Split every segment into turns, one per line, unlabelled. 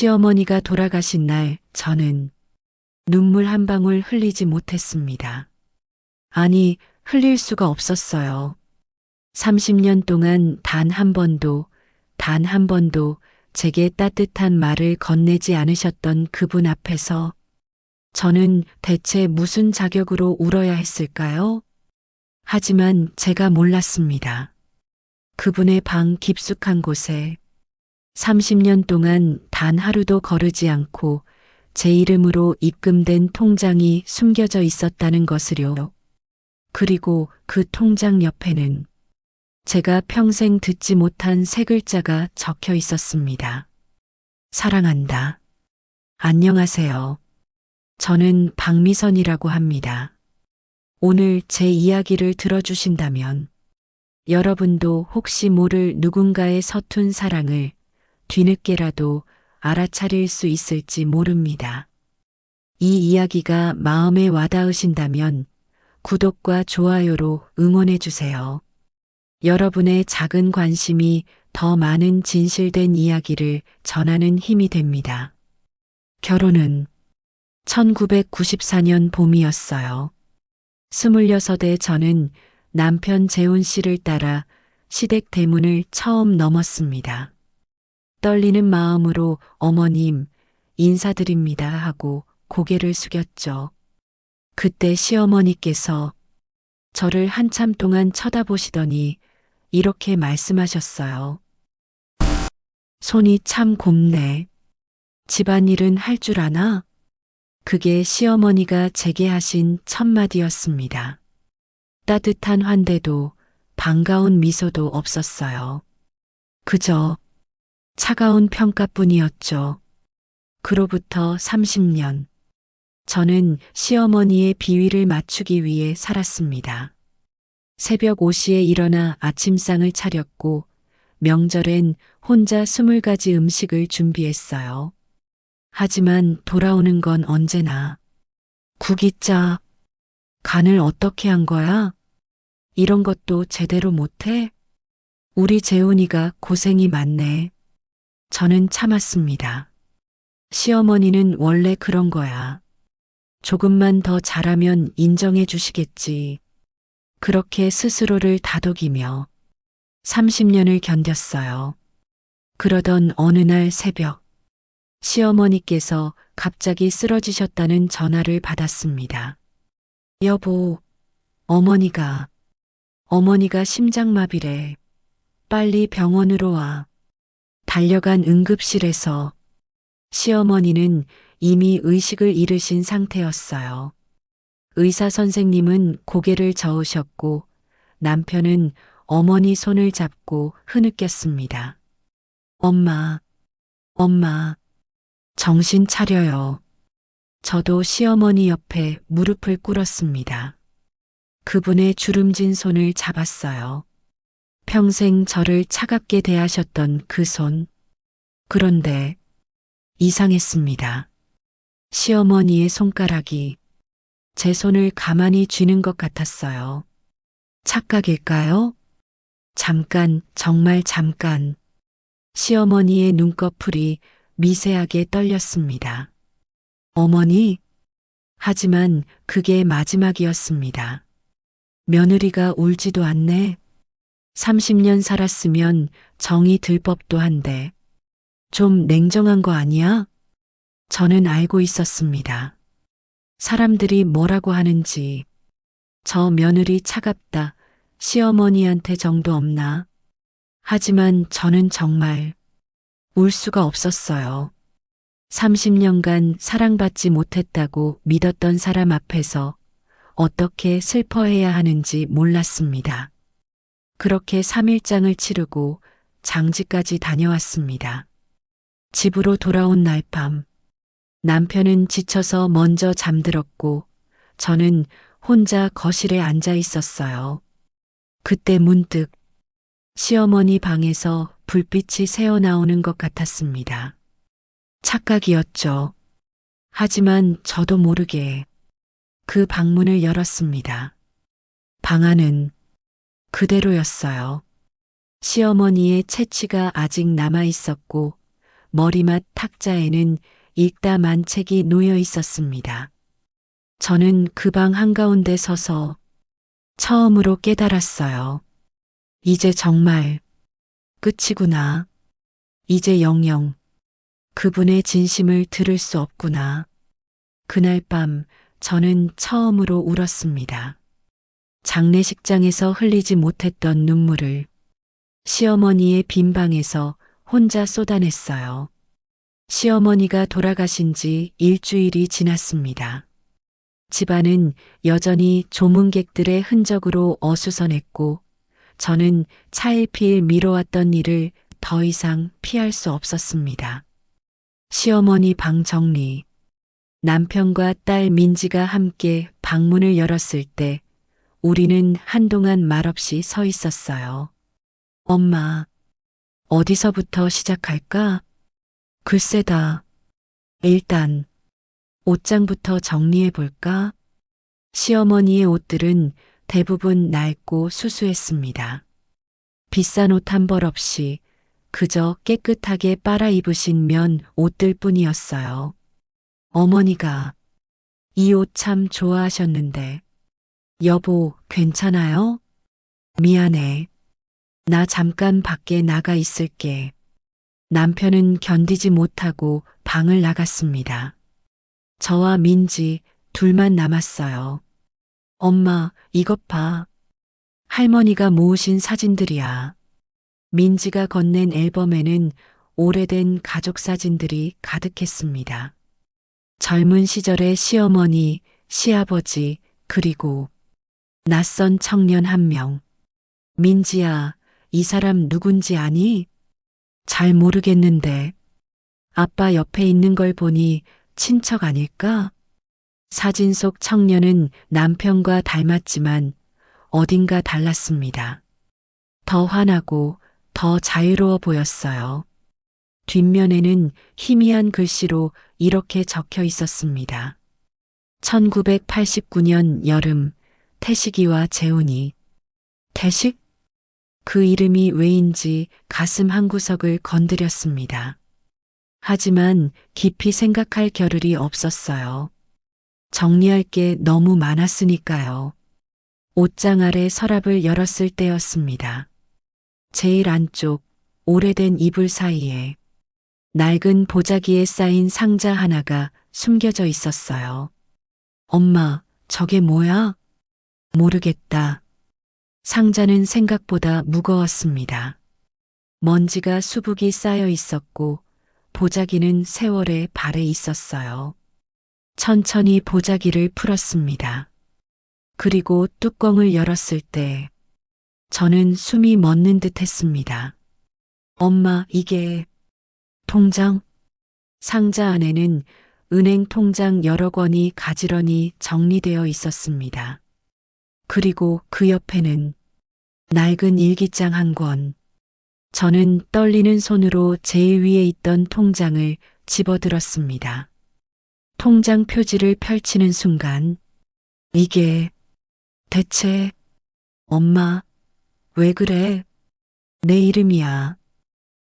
시어머니가 돌아가신 날 저는 눈물 한 방울 흘리지 못했습니다. 아니, 흘릴 수가 없었어요. 30년 동안 단 한 번도, 단 한 번도 제게 따뜻한 말을 건네지 않으셨던 그분 앞에서 저는 대체 무슨 자격으로 울어야 했을까요? 하지만 제가 몰랐습니다. 그분의 방 깊숙한 곳에 30년 동안 단 하루도 거르지 않고 제 이름으로 입금된 통장이 숨겨져 있었다는 것을요. 그리고 그 통장 옆에는 제가 평생 듣지 못한 세 글자가 적혀 있었습니다. 사랑한다. 안녕하세요. 저는 박미선이라고 합니다. 오늘 제 이야기를 들어주신다면 여러분도 혹시 모를 누군가의 서툰 사랑을 뒤늦게라도 알아차릴 수 있을지 모릅니다. 이 이야기가 마음에 와닿으신다면 구독과 좋아요로 응원해 주세요. 여러분의 작은 관심이 더 많은 진실된 이야기를 전하는 힘이 됩니다. 결혼은 1994년 봄이었어요. 26의 저는 남편 재훈 씨를 따라 시댁 대문을 처음 넘었습니다. 떨리는 마음으로 어머님, 인사드립니다 하고 고개를 숙였죠. 그때 시어머니께서 저를 한참 동안 쳐다보시더니 이렇게 말씀하셨어요. 손이 참 곱네. 집안일은 할 줄 아나? 그게 시어머니가 제게 하신 첫마디였습니다. 따뜻한 환대도 반가운 미소도 없었어요. 그저 차가운 평가뿐이었죠. 그로부터 30년. 저는 시어머니의 비위를 맞추기 위해 살았습니다. 새벽 5시에 일어나 아침상을 차렸고 명절엔 혼자 20가지 음식을 준비했어요. 하지만 돌아오는 건 언제나 국이 짜. 간을 어떻게 한 거야? 이런 것도 제대로 못해? 우리 재훈이가 고생이 많네. 저는 참았습니다. 시어머니는 원래 그런 거야. 조금만 더 잘하면 인정해 주시겠지. 그렇게 스스로를 다독이며 30년을 견뎠어요. 그러던 어느 날 새벽, 시어머니께서 갑자기 쓰러지셨다는 전화를 받았습니다. 여보, 어머니가 심장마비래. 빨리 병원으로 와. 달려간 응급실에서 시어머니는 이미 의식을 잃으신 상태였어요. 의사 선생님은 고개를 저으셨고 남편은 어머니 손을 잡고 흐느꼈습니다. 엄마, 정신 차려요. 저도 시어머니 옆에 무릎을 꿇었습니다. 그분의 주름진 손을 잡았어요. 평생 저를 차갑게 대하셨던 그 손. 그런데 이상했습니다. 시어머니의 손가락이 제 손을 가만히 쥐는 것 같았어요. 착각일까요? 잠깐, 정말 잠깐. 시어머니의 눈꺼풀이 미세하게 떨렸습니다. 어머니? 하지만 그게 마지막이었습니다. 며느리가 울지도 않네. 30년 살았으면 정이 들 법도 한데 좀 냉정한 거 아니야? 저는 알고 있었습니다. 사람들이 뭐라고 하는지. 저 며느리 차갑다. 시어머니한테 정도 없나? 하지만 저는 정말 울 수가 없었어요. 30년간 사랑받지 못했다고 믿었던 사람 앞에서 어떻게 슬퍼해야 하는지 몰랐습니다. 그렇게 3일장을 치르고 장지까지 다녀왔습니다. 집으로 돌아온 날 밤, 남편은 지쳐서 먼저 잠들었고 저는 혼자 거실에 앉아 있었어요. 그때 문득 시어머니 방에서 불빛이 새어나오는 것 같았습니다. 착각이었죠. 하지만 저도 모르게 그 방문을 열었습니다. 방 안은 그대로였어요. 시어머니의 채취가 아직 남아 있었고 머리맡 탁자에는 읽다 만 책이 놓여 있었습니다. 저는 그 방 한가운데 서서 처음으로 깨달았어요. 이제 정말 끝이구나. 이제 영영 그분의 진심을 들을 수 없구나. 그날 밤 저는 처음으로 울었습니다. 장례식장에서 흘리지 못했던 눈물을 시어머니의 빈 방에서 혼자 쏟아냈어요. 시어머니가 돌아가신 지 일주일이 지났습니다. 집안은 여전히 조문객들의 흔적으로 어수선했고 저는 차일피일 미뤄왔던 일을 더 이상 피할 수 없었습니다. 시어머니 방 정리. 남편과 딸 민지가 함께 방문을 열었을 때 우리는 한동안 말없이 서 있었어요. 엄마, 어디서부터 시작할까? 글쎄다. 일단 옷장부터 정리해 볼까? 시어머니의 옷들은 대부분 낡고 수수했습니다. 비싼 옷 한 벌 없이 그저 깨끗하게 빨아 입으신 면 옷들 뿐이었어요. 어머니가 이 옷 참 좋아하셨는데. 여보, 괜찮아요? 미안해. 나 잠깐 밖에 나가 있을게. 남편은 견디지 못하고 방을 나갔습니다. 저와 민지 둘만 남았어요. 엄마, 이것 봐. 할머니가 모으신 사진들이야. 민지가 건넨 앨범에는 오래된 가족 사진들이 가득했습니다. 젊은 시절의 시어머니, 시아버지, 그리고 낯선 청년 한 명. 민지야, 이 사람 누군지 아니? 잘 모르겠는데. 아빠 옆에 있는 걸 보니 친척 아닐까? 사진 속 청년은 남편과 닮았지만 어딘가 달랐습니다. 더 환하고 더 자유로워 보였어요. 뒷면에는 희미한 글씨로 이렇게 적혀 있었습니다. 1989년 여름, 태식이와 재훈이. 태식? 그 이름이 왜인지 가슴 한구석을 건드렸습니다. 하지만 깊이 생각할 겨를이 없었어요. 정리할 게 너무 많았으니까요. 옷장 아래 서랍을 열었을 때였습니다. 제일 안쪽 오래된 이불 사이에 낡은 보자기에 쌓인 상자 하나가 숨겨져 있었어요. 엄마, 저게 뭐야? 모르겠다. 상자는 생각보다 무거웠습니다. 먼지가 수북이 쌓여 있었고 보자기는 세월의 발에 있었어요. 천천히 보자기를 풀었습니다. 그리고 뚜껑을 열었을 때 저는 숨이 멎는 듯 했습니다. 엄마, 이게 통장? 상자 안에는 은행 통장 여러 권이 가지런히 정리되어 있었습니다. 그리고 그 옆에는 낡은 일기장 한 권. 저는 떨리는 손으로 제일 위에 있던 통장을 집어들었습니다. 통장 표지를 펼치는 순간 이게 대체 엄마 왜 그래? 내 이름이야.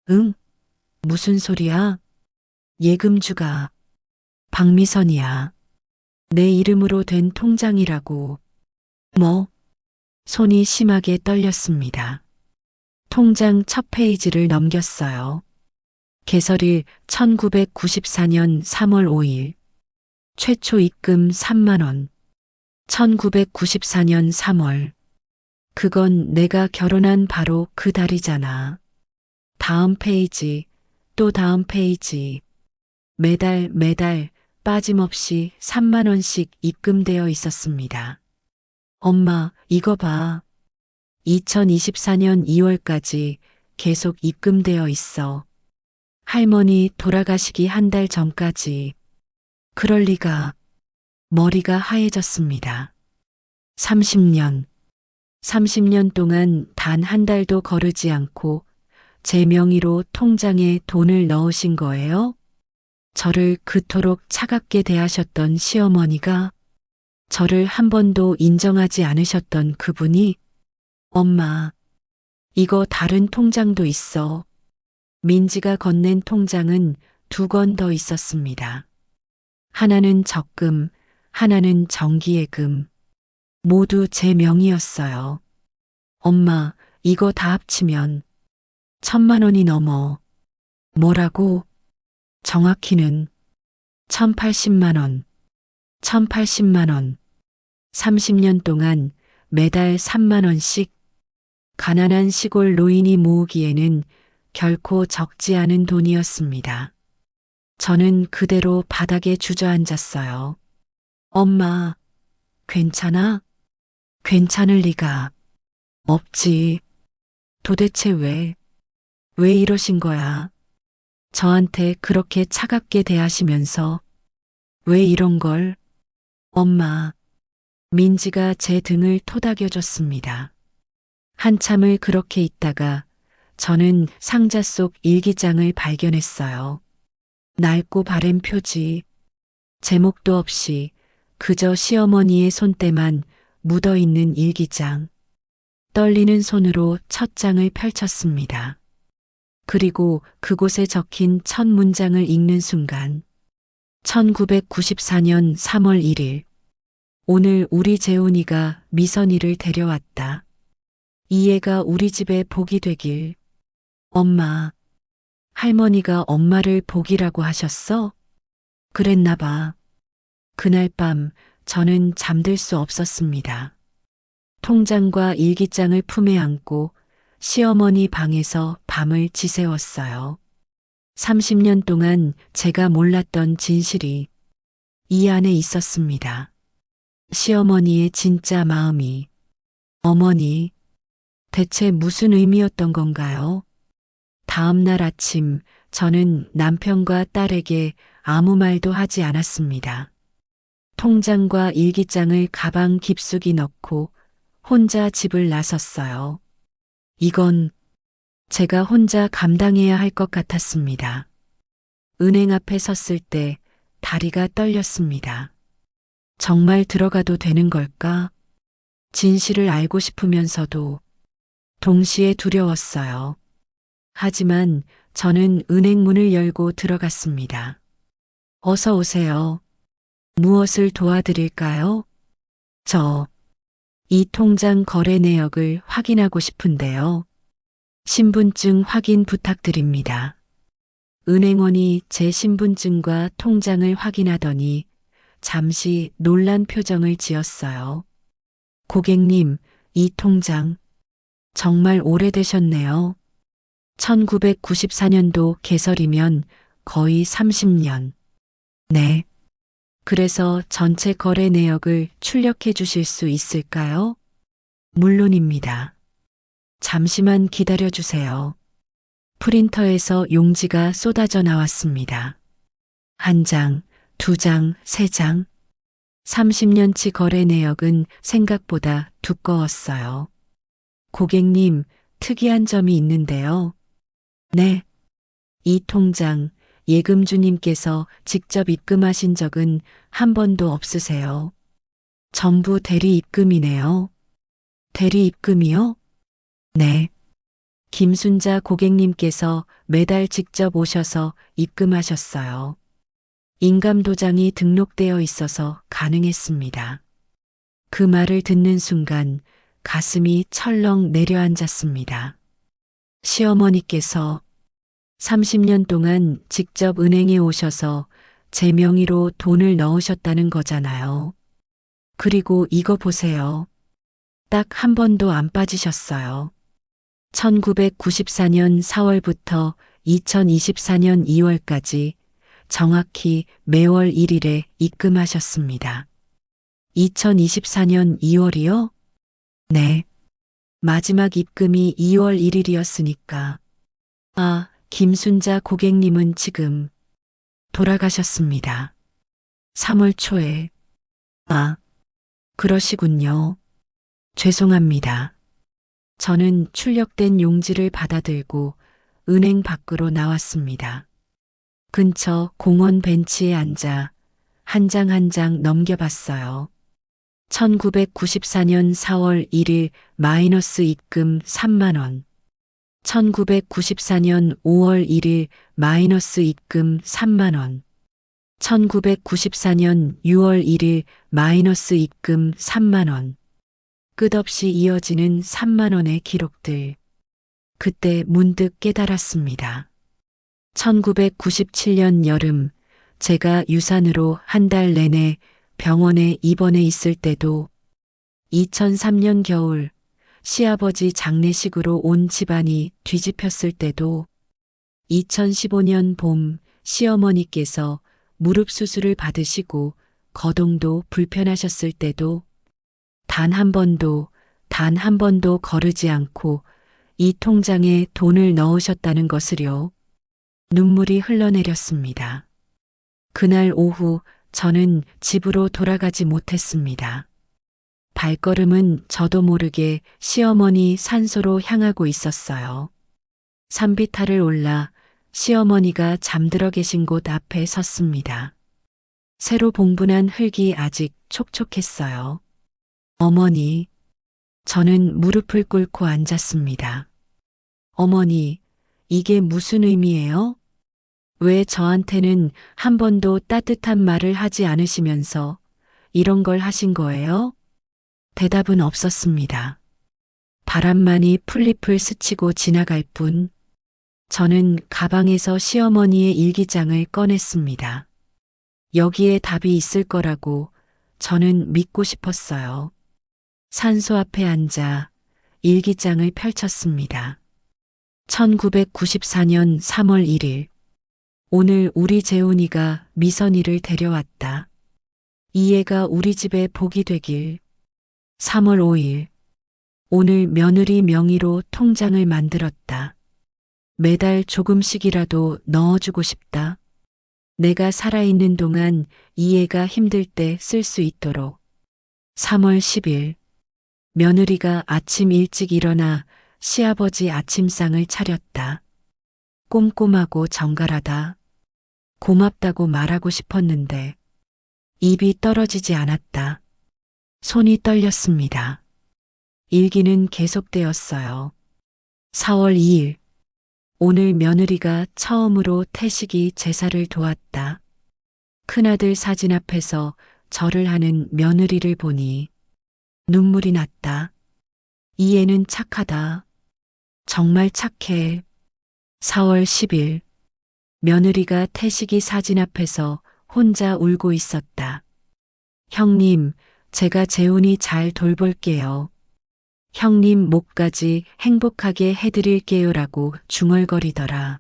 응? 무슨 소리야? 예금주가 박미선이야. 내 이름으로 된 통장이라고. 뭐? 손이 심하게 떨렸습니다. 통장 첫 페이지를 넘겼어요. 개설일 1994년 3월 5일. 최초 입금 3만 원. 1994년 3월. 그건 내가 결혼한 바로 그 달이잖아. 다음 페이지, 또 다음 페이지. 매달 빠짐없이 3만 원씩 입금되어 있었습니다. 엄마, 이거 봐. 2024년 2월까지 계속 입금되어 있어. 할머니 돌아가시기 한 달 전까지. 그럴 리가. 머리가 하얘졌습니다. 30년 동안 단 한 달도 거르지 않고 제 명의로 통장에 돈을 넣으신 거예요? 저를 그토록 차갑게 대하셨던 시어머니가, 저를 한 번도 인정하지 않으셨던 그분이, 엄마, 이거 다른 통장도 있어. 민지가 건넨 통장은 2건 더 있었습니다. 하나는 적금, 하나는 정기예금. 모두 제 명의였어요. 엄마, 이거 다 합치면 1,000만 원이 넘어. 뭐라고? 정확히는 1,080만 원. 1,080만 원. 30년 동안 매달 3만 원씩. 가난한 시골 노인이 모으기에는 결코 적지 않은 돈이었습니다. 저는 그대로 바닥에 주저앉았어요. 엄마, 괜찮아? 괜찮을 리가 없지. 도대체 왜 이러신 거야? 저한테 그렇게 차갑게 대하시면서 왜 이런 걸? 엄마, 민지가 제 등을 토닥여줬습니다. 한참을 그렇게 있다가 저는 상자 속 일기장을 발견했어요. 낡고 바랜 표지, 제목도 없이 그저 시어머니의 손때만 묻어있는 일기장. 떨리는 손으로 첫 장을 펼쳤습니다. 그리고 그곳에 적힌 첫 문장을 읽는 순간 1994년 3월 1일 오늘 우리 재훈이가 미선이를 데려왔다. 이 애가 우리 집에 복이 되길. 엄마, 할머니가 엄마를 복이라고 하셨어? 그랬나 봐. 그날 밤 저는 잠들 수 없었습니다. 통장과 일기장을 품에 안고 시어머니 방에서 밤을 지새웠어요. 30년 동안 제가 몰랐던 진실이 이 안에 있었습니다. 시어머니의 진짜 마음이. 어머니, 대체 무슨 의미였던 건가요? 다음 날 아침 저는 남편과 딸에게 아무 말도 하지 않았습니다. 통장과 일기장을 가방 깊숙이 넣고 혼자 집을 나섰어요. 이건 제가 혼자 감당해야 할 것 같았습니다. 은행 앞에 섰을 때 다리가 떨렸습니다. 정말 들어가도 되는 걸까? 진실을 알고 싶으면서도 동시에 두려웠어요. 하지만 저는 은행 문을 열고 들어갔습니다. 어서 오세요. 무엇을 도와드릴까요? 이 통장 거래 내역을 확인하고 싶은데요. 신분증 확인 부탁드립니다. 은행원이 제 신분증과 통장을 확인하더니 잠시 놀란 표정을 지었어요. 고객님, 이 통장 정말 오래되셨네요. 1994년도 개설이면 거의 30년. 네. 그래서 전체 거래 내역을 출력해 주실 수 있을까요? 물론입니다. 잠시만 기다려 주세요. 프린터에서 용지가 쏟아져 나왔습니다. 1장, 2장, 3장. 30년치 거래 내역은 생각보다 두꺼웠어요. 고객님, 특이한 점이 있는데요. 네. 이 통장, 예금주님께서 직접 입금하신 적은 한 번도 없으세요. 전부 대리 입금이네요. 대리 입금이요? 네. 김순자 고객님께서 매달 직접 오셔서 입금하셨어요. 인감도장이 등록되어 있어서 가능했습니다. 그 말을 듣는 순간 가슴이 철렁 내려앉았습니다. 시어머니께서 30년 동안 직접 은행에 오셔서 제 명의로 돈을 넣으셨다는 거잖아요. 그리고 이거 보세요. 딱 한 번도 안 빠지셨어요. 1994년 4월부터 2024년 2월까지 정확히 매월 1일에 입금하셨습니다. 2024년 2월이요? 네. 마지막 입금이 2월 1일이었으니까. 아, 김순자 고객님은 지금 돌아가셨습니다. 3월 초에. 아, 그러시군요. 죄송합니다. 저는 출력된 용지를 받아들고 은행 밖으로 나왔습니다. 근처 공원 벤치에 앉아 한 장 한 장 넘겨봤어요. 1994년 4월 1일 마이너스 입금 3만 원. 1994년 5월 1일 마이너스 입금 3만 원. 1994년 6월 1일 마이너스 입금 3만 원. 끝없이 이어지는 3만 원의 기록들. 그때 문득 깨달았습니다. 1997년 여름 제가 유산으로 한 달 내내 병원에 입원해 있을 때도, 2003년 겨울 시아버지 장례식으로 온 집안이 뒤집혔을 때도, 2015년 봄 시어머니께서 무릎 수술을 받으시고 거동도 불편하셨을 때도 단 한 번도 거르지 않고 이 통장에 돈을 넣으셨다는 것을요. 눈물이 흘러내렸습니다. 그날 오후 저는 집으로 돌아가지 못했습니다. 발걸음은 저도 모르게 시어머니 산소로 향하고 있었어요. 산비탈을 올라 시어머니가 잠들어 계신 곳 앞에 섰습니다. 새로 봉분한 흙이 아직 촉촉했어요. 어머니, 저는 무릎을 꿇고 앉았습니다. 어머니, 이게 무슨 의미예요? 왜 저한테는 한 번도 따뜻한 말을 하지 않으시면서 이런 걸 하신 거예요? 대답은 없었습니다. 바람만이 풀잎을 스치고 지나갈 뿐. 저는 가방에서 시어머니의 일기장을 꺼냈습니다. 여기에 답이 있을 거라고 저는 믿고 싶었어요. 산소 앞에 앉아 일기장을 펼쳤습니다. 1994년 3월 1일. 오늘 우리 재훈이가 미선이를 데려왔다. 이 애가 우리 집에 복이 되길. 3월 5일. 오늘 며느리 명의로 통장을 만들었다. 매달 조금씩이라도 넣어주고 싶다. 내가 살아있는 동안 이 애가 힘들 때 쓸 수 있도록. 3월 10일. 며느리가 아침 일찍 일어나 시아버지 아침상을 차렸다. 꼼꼼하고 정갈하다. 고맙다고 말하고 싶었는데 입이 떨어지지 않았다. 손이 떨렸습니다. 일기는 계속되었어요. 4월 2일. 오늘 며느리가 처음으로 태식이 제사를 도왔다. 큰아들 사진 앞에서 절을 하는 며느리를 보니 눈물이 났다. 이 애는 착하다. 정말 착해. 4월 10일. 며느리가 태식이 사진 앞에서 혼자 울고 있었다. 형님, 제가 재훈이 잘 돌볼게요. 형님 목까지 행복하게 해드릴게요라고 중얼거리더라.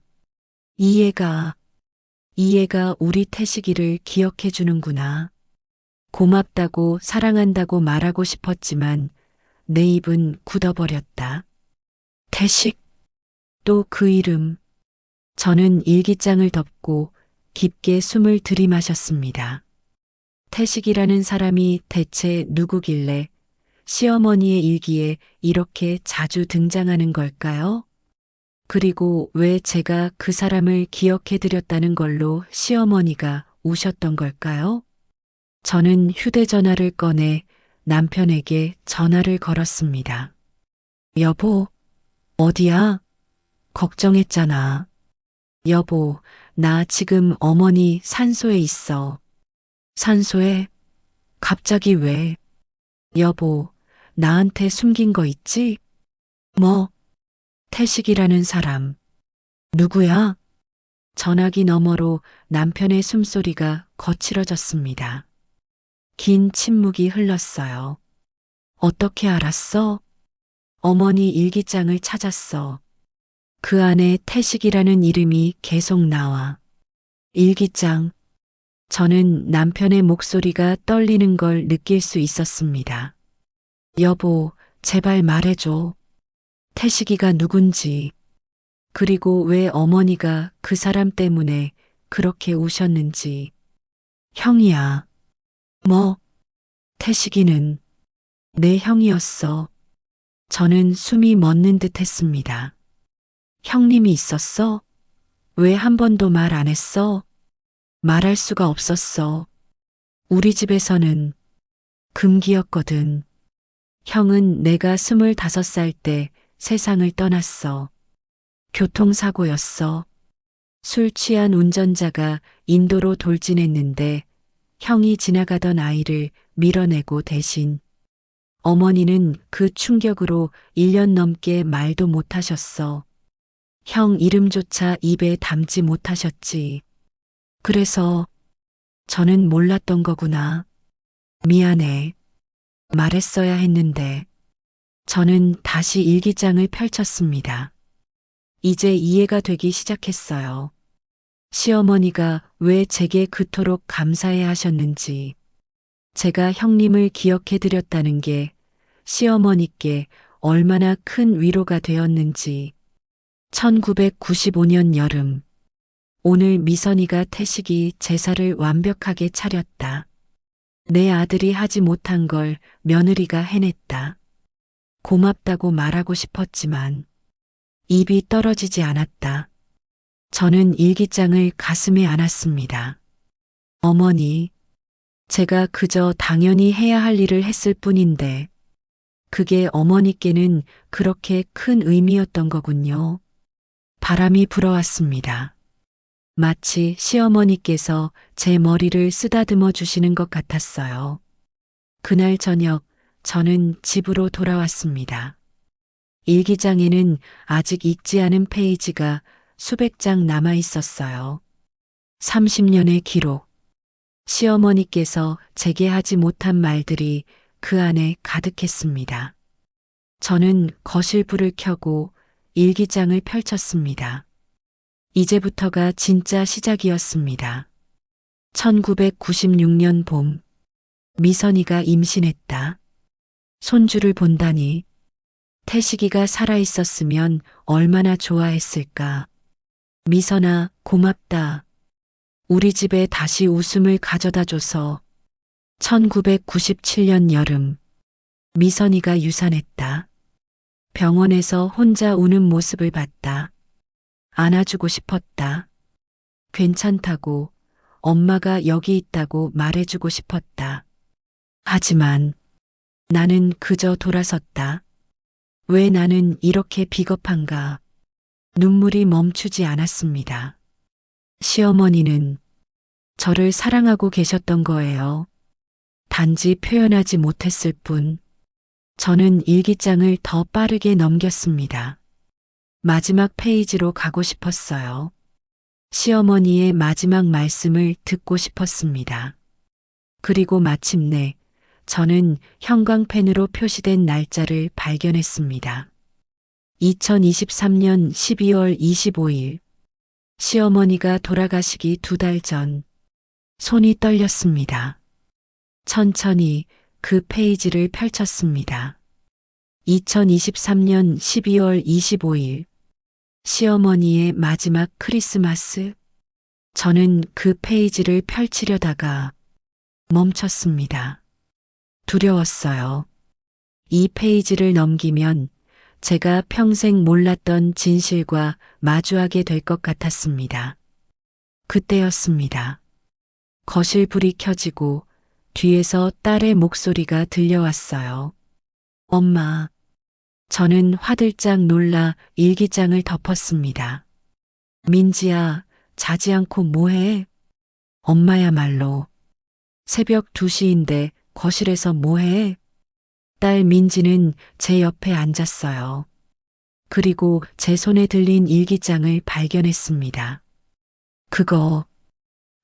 이 애가 우리 태식이를 기억해 주는구나. 고맙다고 사랑한다고 말하고 싶었지만 내 입은 굳어버렸다. 태식, 또 그 이름. 저는 일기장을 덮고 깊게 숨을 들이마셨습니다. 태식이라는 사람이 대체 누구길래 시어머니의 일기에 이렇게 자주 등장하는 걸까요? 그리고 왜 제가 그 사람을 기억해드렸다는 걸로 시어머니가 우셨던 걸까요? 저는 휴대전화를 꺼내 남편에게 전화를 걸었습니다. 여보, 어디야? 걱정했잖아. 여보, 나 지금 어머니 산소에 있어. 산소에? 갑자기 왜? 여보, 나한테 숨긴 거 있지? 뭐? 태식이라는 사람. 누구야? 전화기 너머로 남편의 숨소리가 거칠어졌습니다. 긴 침묵이 흘렀어요. 어떻게 알았어? 어머니 일기장을 찾았어. 그 안에 태식이라는 이름이 계속 나와. 일기장. 저는 남편의 목소리가 떨리는 걸 느낄 수 있었습니다. 여보, 제발 말해줘. 태식이가 누군지. 그리고 왜 어머니가 그 사람 때문에 그렇게 우셨는지. 형이야. 뭐? 태식이는 내 형이었어. 저는 숨이 멎는 듯 했습니다. 형님이 있었어? 왜 한 번도 말 안 했어? 말할 수가 없었어. 우리 집에서는 금기였거든. 형은 내가 25살 때 세상을 떠났어. 교통사고였어. 술 취한 운전자가 인도로 돌진했는데 형이 지나가던 아이를 밀어내고 대신 어머니는 그 충격으로 1년 넘게 말도 못하셨어. 형 이름조차 입에 담지 못하셨지. 그래서 저는 몰랐던 거구나. 미안해. 말했어야 했는데. 저는 다시 일기장을 펼쳤습니다. 이제 이해가 되기 시작했어요. 시어머니가 왜 제게 그토록 감사해 하셨는지, 제가 형님을 기억해 드렸다는 게 시어머니께 얼마나 큰 위로가 되었는지. 1995년 여름, 오늘 미선이가 태식이 제사를 완벽하게 차렸다. 내 아들이 하지 못한 걸 며느리가 해냈다. 고맙다고 말하고 싶었지만 입이 떨어지지 않았다. 저는 일기장을 가슴에 안았습니다. 어머니, 제가 그저 당연히 해야 할 일을 했을 뿐인데 그게 어머니께는 그렇게 큰 의미였던 거군요. 바람이 불어왔습니다. 마치 시어머니께서 제 머리를 쓰다듬어 주시는 것 같았어요. 그날 저녁 저는 집으로 돌아왔습니다. 일기장에는 아직 읽지 않은 페이지가 수백 장 남아 있었어요. 30년의 기록. 시어머니께서 제게 하지 못한 말들이 그 안에 가득했습니다. 저는 거실 불을 켜고 일기장을 펼쳤습니다. 이제부터가 진짜 시작이었습니다. 1996년 봄, 미선이가 임신했다. 손주를 본다니, 태식이가 살아있었으면 얼마나 좋아했을까. 미선아, 고맙다. 우리 집에 다시 웃음을 가져다 줘서. 1997년 여름, 미선이가 유산했다. 병원에서 혼자 우는 모습을 봤다. 안아주고 싶었다. 괜찮다고, 엄마가 여기 있다고 말해주고 싶었다. 하지만 나는 그저 돌아섰다. 왜 나는 이렇게 비겁한가? 눈물이 멈추지 않았습니다. 시어머니는 저를 사랑하고 계셨던 거예요. 단지 표현하지 못했을 뿐. 저는 일기장을 더 빠르게 넘겼습니다. 마지막 페이지로 가고 싶었어요. 시어머니의 마지막 말씀을 듣고 싶었습니다. 그리고 마침내 저는 형광펜으로 표시된 날짜를 발견했습니다. 2023년 12월 25일. 시어머니가 돌아가시기 2달 전. 손이 떨렸습니다. 천천히 그 페이지를 펼쳤습니다. 2023년 12월 25일. 시어머니의 마지막 크리스마스. 저는 그 페이지를 펼치려다가 멈췄습니다. 두려웠어요. 이 페이지를 넘기면 제가 평생 몰랐던 진실과 마주하게 될 것 같았습니다. 그때였습니다. 거실 불이 켜지고 뒤에서 딸의 목소리가 들려왔어요. 엄마. 저는 화들짝 놀라 일기장을 덮었습니다. 민지야, 자지 않고 뭐해? 엄마야말로. 새벽 2시인데 거실에서 뭐해? 딸 민지는 제 옆에 앉았어요. 그리고 제 손에 들린 일기장을 발견했습니다. 그거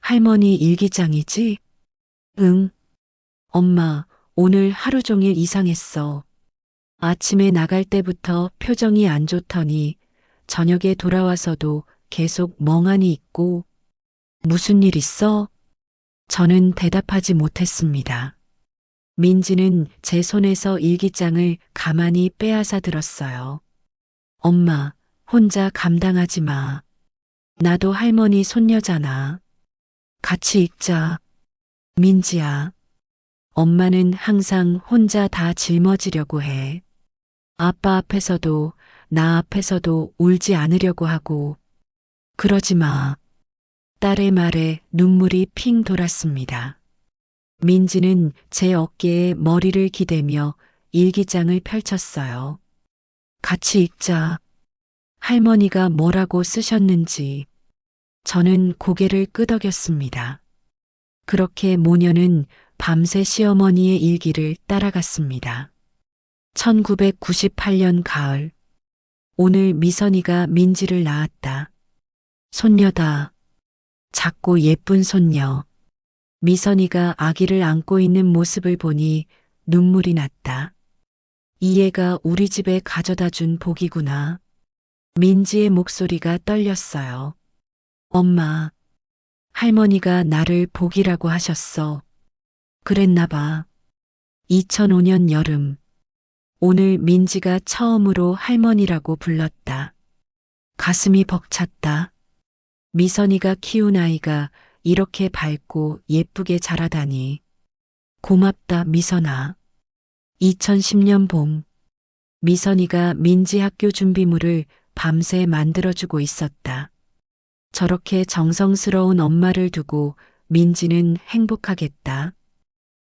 할머니 일기장이지? 응. 엄마, 오늘 하루 종일 이상했어. 아침에 나갈 때부터 표정이 안 좋더니 저녁에 돌아와서도 계속 멍하니 있고. 무슨 일 있어? 저는 대답하지 못했습니다. 민지는 제 손에서 일기장을 가만히 빼앗아 들었어요. 엄마, 혼자 감당하지 마. 나도 할머니 손녀잖아. 같이 읽자. 민지야. 엄마는 항상 혼자 다 짊어지려고 해. 아빠 앞에서도 나 앞에서도 울지 않으려고 하고. 그러지 마. 딸의 말에 눈물이 핑 돌았습니다. 민지는 제 어깨에 머리를 기대며 일기장을 펼쳤어요. 같이 읽자. 할머니가 뭐라고 쓰셨는지 저는 고개를 끄덕였습니다. 그렇게 모녀는 밤새 시어머니의 일기를 따라갔습니다. 1998년 가을, 오늘 미선이가 민지를 낳았다. 손녀다. 작고 예쁜 손녀. 미선이가 아기를 안고 있는 모습을 보니 눈물이 났다. 이 애가 우리 집에 가져다 준 복이구나. 민지의 목소리가 떨렸어요. 엄마, 할머니가 나를 복이라고 하셨어. 그랬나 봐. 2005년 여름, 오늘 민지가 처음으로 할머니라고 불렀다. 가슴이 벅찼다. 미선이가 키운 아이가 이렇게 밝고 예쁘게 자라다니. 고맙다, 미선아. 2010년 봄, 미선이가 민지 학교 준비물을 밤새 만들어주고 있었다. 저렇게 정성스러운 엄마를 두고 민지는 행복하겠다.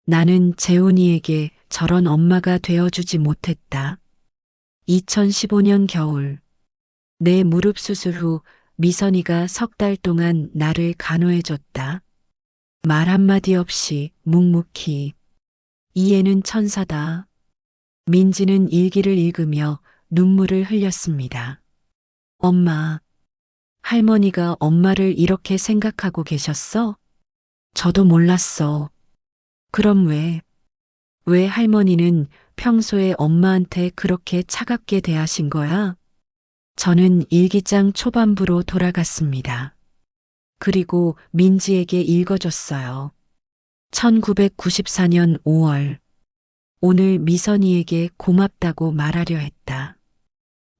나는 재훈이에게 저런 엄마가 되어주지 못했다. 2015년 겨울, 내 무릎 수술 후 미선이가 3달 동안 나를 간호해줬다. 말 한마디 없이 묵묵히. 이 애는 천사다. 민지는 일기를 읽으며 눈물을 흘렸습니다. 엄마, 할머니가 엄마를 이렇게 생각하고 계셨어? 저도 몰랐어. 그럼 왜 할머니는 평소에 엄마한테 그렇게 차갑게 대하신 거야? 저는 일기장 초반부로 돌아갔습니다. 그리고 민지에게 읽어줬어요. 1994년 5월. 오늘 미선이에게 고맙다고 말하려 했다.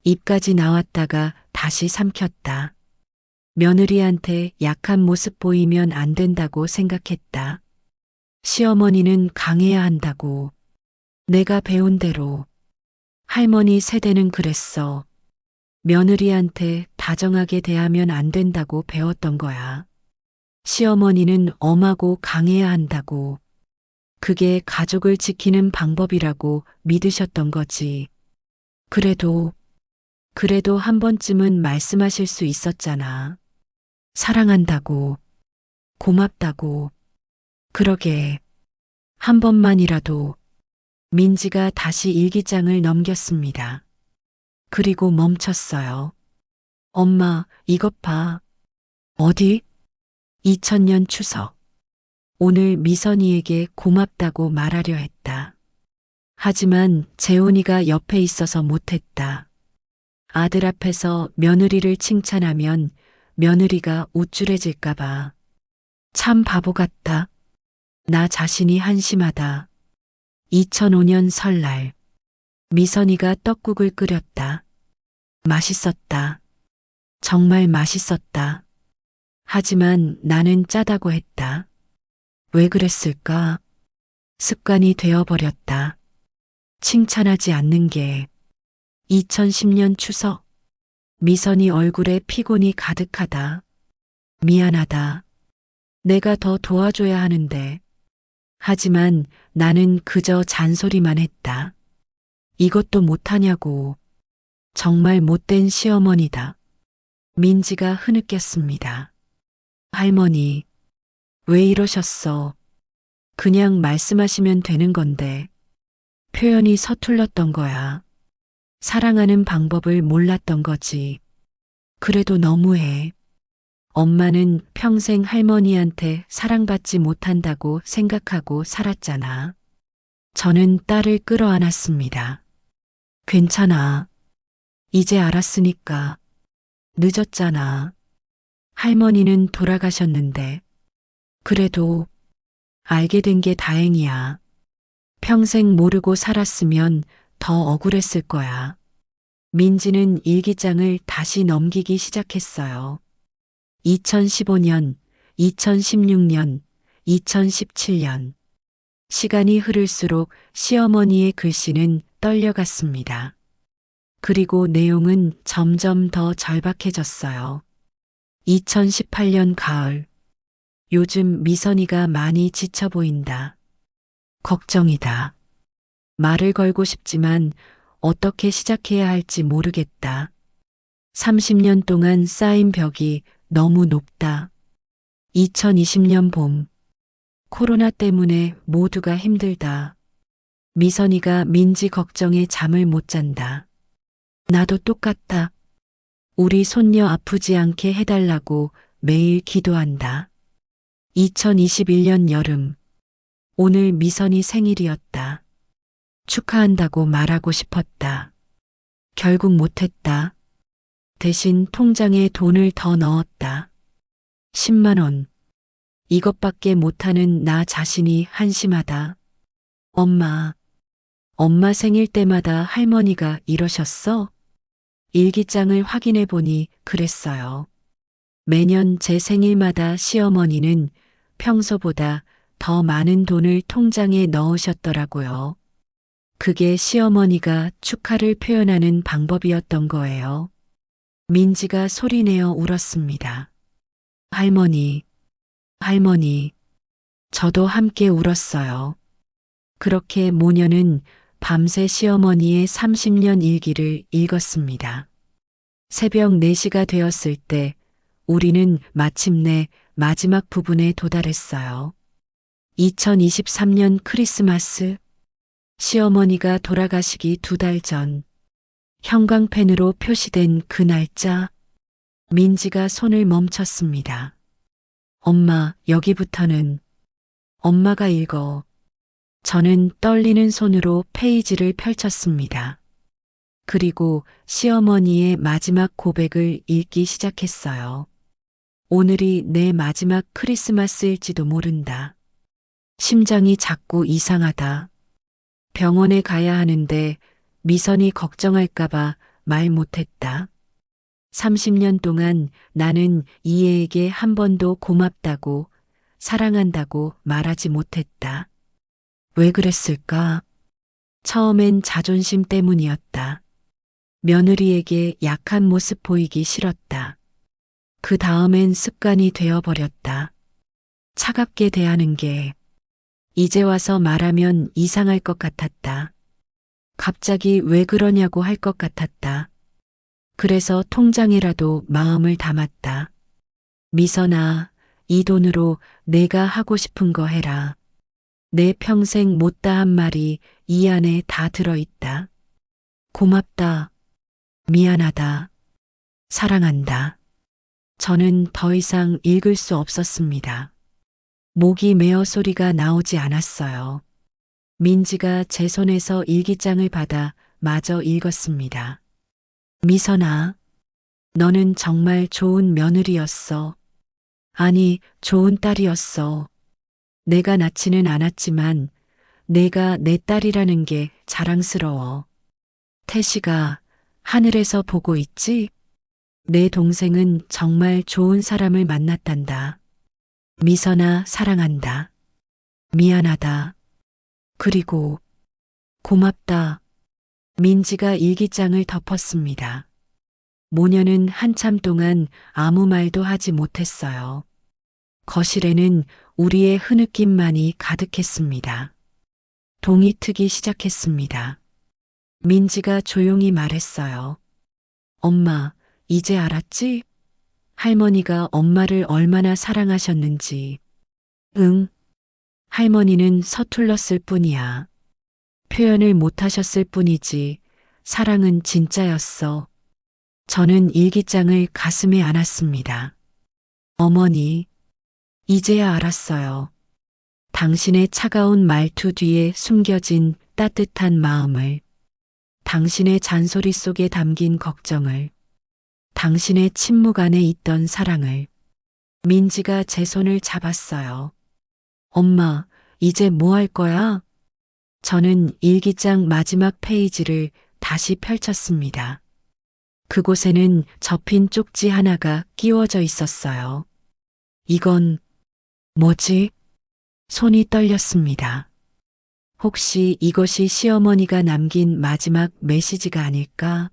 입까지 나왔다가 다시 삼켰다. 며느리한테 약한 모습 보이면 안 된다고 생각했다. 시어머니는 강해야 한다고. 내가 배운 대로. 할머니 세대는 그랬어. 며느리한테 다정하게 대하면 안 된다고 배웠던 거야. 시어머니는 엄하고 강해야 한다고. 그게 가족을 지키는 방법이라고 믿으셨던 거지. 그래도 한 번쯤은 말씀하실 수 있었잖아. 사랑한다고. 고맙다고. 그러게. 한 번만이라도. 민지가 다시 일기장을 넘겼습니다. 그리고 멈췄어요. 엄마, 이것 봐. 어디? 2000년 추석. 오늘 미선이에게 고맙다고 말하려 했다. 하지만 재훈이가 옆에 있어서 못했다. 아들 앞에서 며느리를 칭찬하면 며느리가 우쭐해질까봐. 참 바보 같다. 나 자신이 한심하다. 2005년 설날. 미선이가 떡국을 끓였다. 맛있었다. 정말 맛있었다. 하지만 나는 짜다고 했다. 왜 그랬을까? 습관이 되어버렸다. 칭찬하지 않는 게. 2010년 추석. 미선이 얼굴에 피곤이 가득하다. 미안하다. 내가 더 도와줘야 하는데. 하지만 나는 그저 잔소리만 했다. 이것도 못하냐고. 정말 못된 시어머니다. 민지가 흐느꼈습니다. 할머니, 왜 이러셨어? 그냥 말씀하시면 되는 건데. 표현이 서툴렀던 거야. 사랑하는 방법을 몰랐던 거지. 그래도 너무해. 엄마는 평생 할머니한테 사랑받지 못한다고 생각하고 살았잖아. 저는 딸을 끌어안았습니다. 괜찮아. 이제 알았으니까. 늦었잖아. 할머니는 돌아가셨는데. 그래도 알게 된 게 다행이야. 평생 모르고 살았으면 더 억울했을 거야. 민지는 일기장을 다시 넘기기 시작했어요. 2015년, 2016년, 2017년. 시간이 흐를수록 시어머니의 글씨는 떨려갔습니다. 그리고 내용은 점점 더 절박해졌어요. 2018년 가을. 요즘 미선이가 많이 지쳐 보인다. 걱정이다. 말을 걸고 싶지만 어떻게 시작해야 할지 모르겠다. 30년 동안 쌓인 벽이 너무 높다. 2020년 봄. 코로나 때문에 모두가 힘들다. 미선이가 민지 걱정에 잠을 못 잔다. 나도 똑같다. 우리 손녀 아프지 않게 해달라고 매일 기도한다. 2021년 여름. 오늘 미선이 생일이었다. 축하한다고 말하고 싶었다. 결국 못했다. 대신 통장에 돈을 더 넣었다. 10만 원. 이것밖에 못하는 나 자신이 한심하다. 엄마 생일 때마다 할머니가 이러셨어? 일기장을 확인해 보니 그랬어요. 매년 제 생일마다 시어머니는 평소보다 더 많은 돈을 통장에 넣으셨더라고요. 그게 시어머니가 축하를 표현하는 방법이었던 거예요. 민지가 소리내어 울었습니다. 할머니, 할머니, 저도 함께 울었어요. 그렇게 모녀는 밤새 시어머니의 30년 일기를 읽었습니다. 새벽 4시가 되었을 때 우리는 마침내 마지막 부분에 도달했어요. 2023년 크리스마스. 시어머니가 돌아가시기 2달 전. 형광펜으로 표시된 그 날짜. 민지가 손을 멈췄습니다. 엄마, 여기부터는. 엄마가 읽어. 저는 떨리는 손으로 페이지를 펼쳤습니다. 그리고 시어머니의 마지막 고백을 읽기 시작했어요. 오늘이 내 마지막 크리스마스일지도 모른다. 심장이 자꾸 이상하다. 병원에 가야 하는데 미선이 걱정할까봐 말 못했다. 30년 동안 나는 이애에게 한 번도 고맙다고, 사랑한다고 말하지 못했다. 왜 그랬을까? 처음엔 자존심 때문이었다. 며느리에게 약한 모습 보이기 싫었다. 그 다음엔 습관이 되어버렸다. 차갑게 대하는 게 이제 와서 말하면 이상할 것 같았다. 갑자기 왜 그러냐고 할 것 같았다. 그래서 통장에라도 마음을 담았다. 미선아, 이 돈으로 내가 하고 싶은 거 해라. 내 평생 못다 한 말이 이 안에 다 들어있다. 고맙다. 미안하다. 사랑한다. 저는 더 이상 읽을 수 없었습니다. 목이 메어 소리가 나오지 않았어요. 민지가 제 손에서 일기장을 받아 마저 읽었습니다. 미선아, 너는 정말 좋은 며느리였어. 아니, 좋은 딸이었어. 내가 낳지는 않았지만 내가 내 딸이라는 게 자랑스러워. 태시가 하늘에서 보고 있지? 내 동생은 정말 좋은 사람을 만났단다. 미선아, 사랑한다. 미안하다. 그리고 고맙다. 민지가 일기장을 덮었습니다. 모녀는 한참 동안 아무 말도 하지 못했어요. 거실에는 우리의 흐느낌만이 가득했습니다. 동이 트기 시작했습니다. 민지가 조용히 말했어요. 엄마, 이제 알았지? 할머니가 엄마를 얼마나 사랑하셨는지. 응. 할머니는 서툴렀을 뿐이야. 표현을 못하셨을 뿐이지 사랑은 진짜였어. 저는 일기장을 가슴에 안았습니다. 어머니, 이제야 알았어요. 당신의 차가운 말투 뒤에 숨겨진 따뜻한 마음을, 당신의 잔소리 속에 담긴 걱정을, 당신의 침묵 안에 있던 사랑을. 민지가 제 손을 잡았어요. 엄마, 이제 뭐 할 거야? 저는 일기장 마지막 페이지를 다시 펼쳤습니다. 그곳에는 접힌 쪽지 하나가 끼워져 있었어요. 이건 뭐지? 손이 떨렸습니다. 혹시 이것이 시어머니가 남긴 마지막 메시지가 아닐까?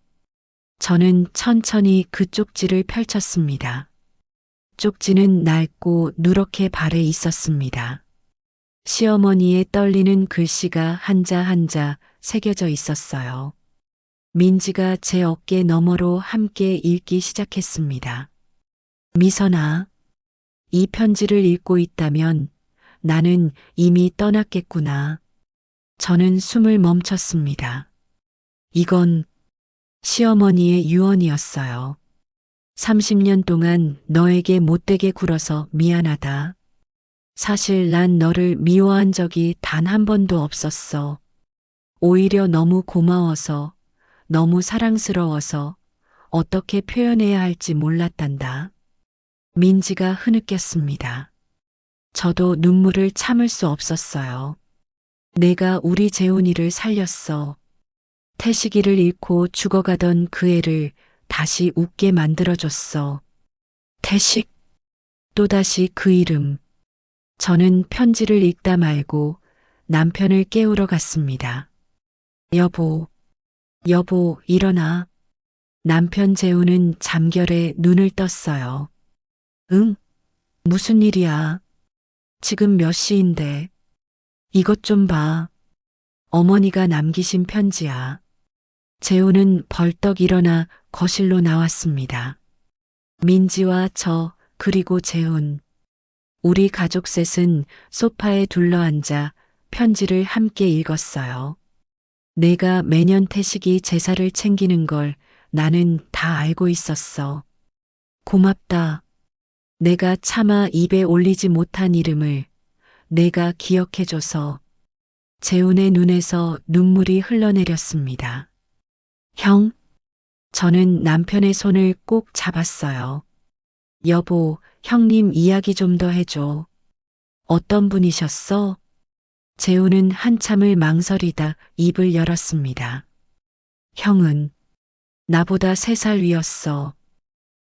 저는 천천히 그 쪽지를 펼쳤습니다. 쪽지는 낡고 누렇게 발에 있었습니다. 시어머니의 떨리는 글씨가 한자 한자 새겨져 있었어요. 민지가 제 어깨 너머로 함께 읽기 시작했습니다. 미선아, 이 편지를 읽고 있다면 나는 이미 떠났겠구나. 저는 숨을 멈췄습니다. 이건 시어머니의 유언이었어요. 30년 동안 너에게 못되게 굴어서 미안하다. 사실 난 너를 미워한 적이 단 한 번도 없었어. 오히려 너무 고마워서, 너무 사랑스러워서 어떻게 표현해야 할지 몰랐단다. 민지가 흐느꼈습니다. 저도 눈물을 참을 수 없었어요. 내가 우리 재훈이를 살렸어. 태식이를 잃고 죽어가던 그 애를 다시 웃게 만들어줬어. 태식, 또다시 그 이름. 저는 편지를 읽다 말고 남편을 깨우러 갔습니다. 여보, 여보, 일어나. 남편 재우는 잠결에 눈을 떴어요. 응? 무슨 일이야? 지금 몇 시인데? 이것 좀 봐. 어머니가 남기신 편지야. 재우는 벌떡 일어나 거실로 나왔습니다. 민지와 저, 그리고 재훈. 우리 가족 셋은 소파에 둘러앉아 편지를 함께 읽었어요. 내가 매년 태식이 제사를 챙기는 걸 나는 다 알고 있었어. 고맙다. 내가 차마 입에 올리지 못한 이름을 내가 기억해줘서. 재훈의 눈에서 눈물이 흘러내렸습니다. 형? 저는 남편의 손을 꼭 잡았어요. 여보, 형님 이야기 좀 더 해줘. 어떤 분이셨어? 재훈은 한참을 망설이다 입을 열었습니다. 형은 나보다 3살 위였어.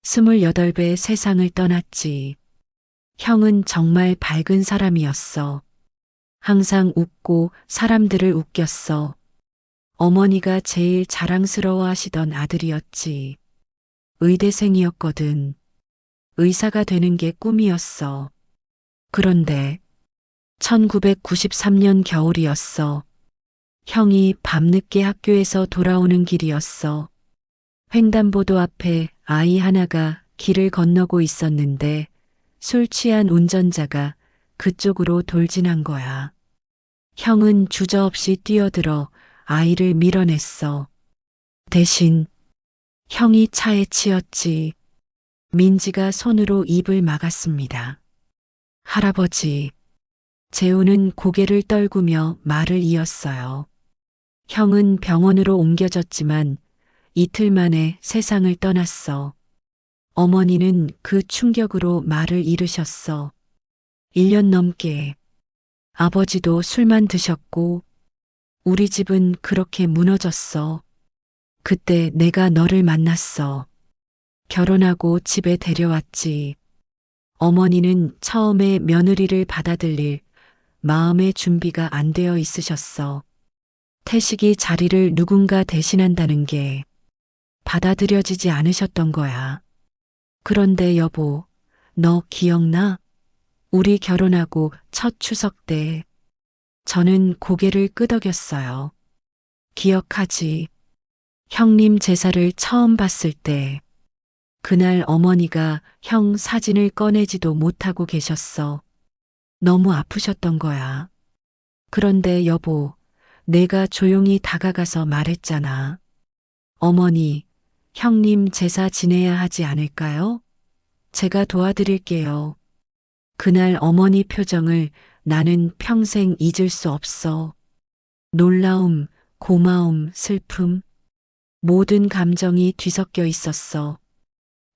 28배 세상을 떠났지. 형은 정말 밝은 사람이었어. 항상 웃고 사람들을 웃겼어. 어머니가 제일 자랑스러워 하시던 아들이었지. 의대생이었거든. 의사가 되는 게 꿈이었어. 그런데 1993년 겨울이었어. 형이 밤늦게 학교에서 돌아오는 길이었어. 횡단보도 앞에 아이 하나가 길을 건너고 있었는데 술 취한 운전자가 그쪽으로 돌진한 거야. 형은 주저없이 뛰어들어 아이를 밀어냈어. 대신 형이 차에 치였지. 민지가 손으로 입을 막았습니다. 할아버지. 재우는 고개를 떨구며 말을 이었어요. 형은 병원으로 옮겨졌지만 이틀 만에 세상을 떠났어. 어머니는 그 충격으로 말을 잃으셨어. 1년 넘게. 아버지도 술만 드셨고 우리 집은 그렇게 무너졌어. 그때 내가 너를 만났어. 결혼하고 집에 데려왔지. 어머니는 처음에 며느리를 받아들일 마음의 준비가 안 되어 있으셨어. 태식이 자리를 누군가 대신한다는 게 받아들여지지 않으셨던 거야. 그런데 여보, 너 기억나? 우리 결혼하고 첫 추석 때 저는 고개를 끄덕였어요. 기억하지? 형님 제사를 처음 봤을 때 그날 어머니가 형 사진을 꺼내지도 못하고 계셨어. 너무 아프셨던 거야. 그런데 여보, 내가 조용히 다가가서 말했잖아. 어머니, 형님 제사 지내야 하지 않을까요? 제가 도와드릴게요. 그날 어머니 표정을 나는 평생 잊을 수 없어. 놀라움, 고마움, 슬픔, 모든 감정이 뒤섞여 있었어.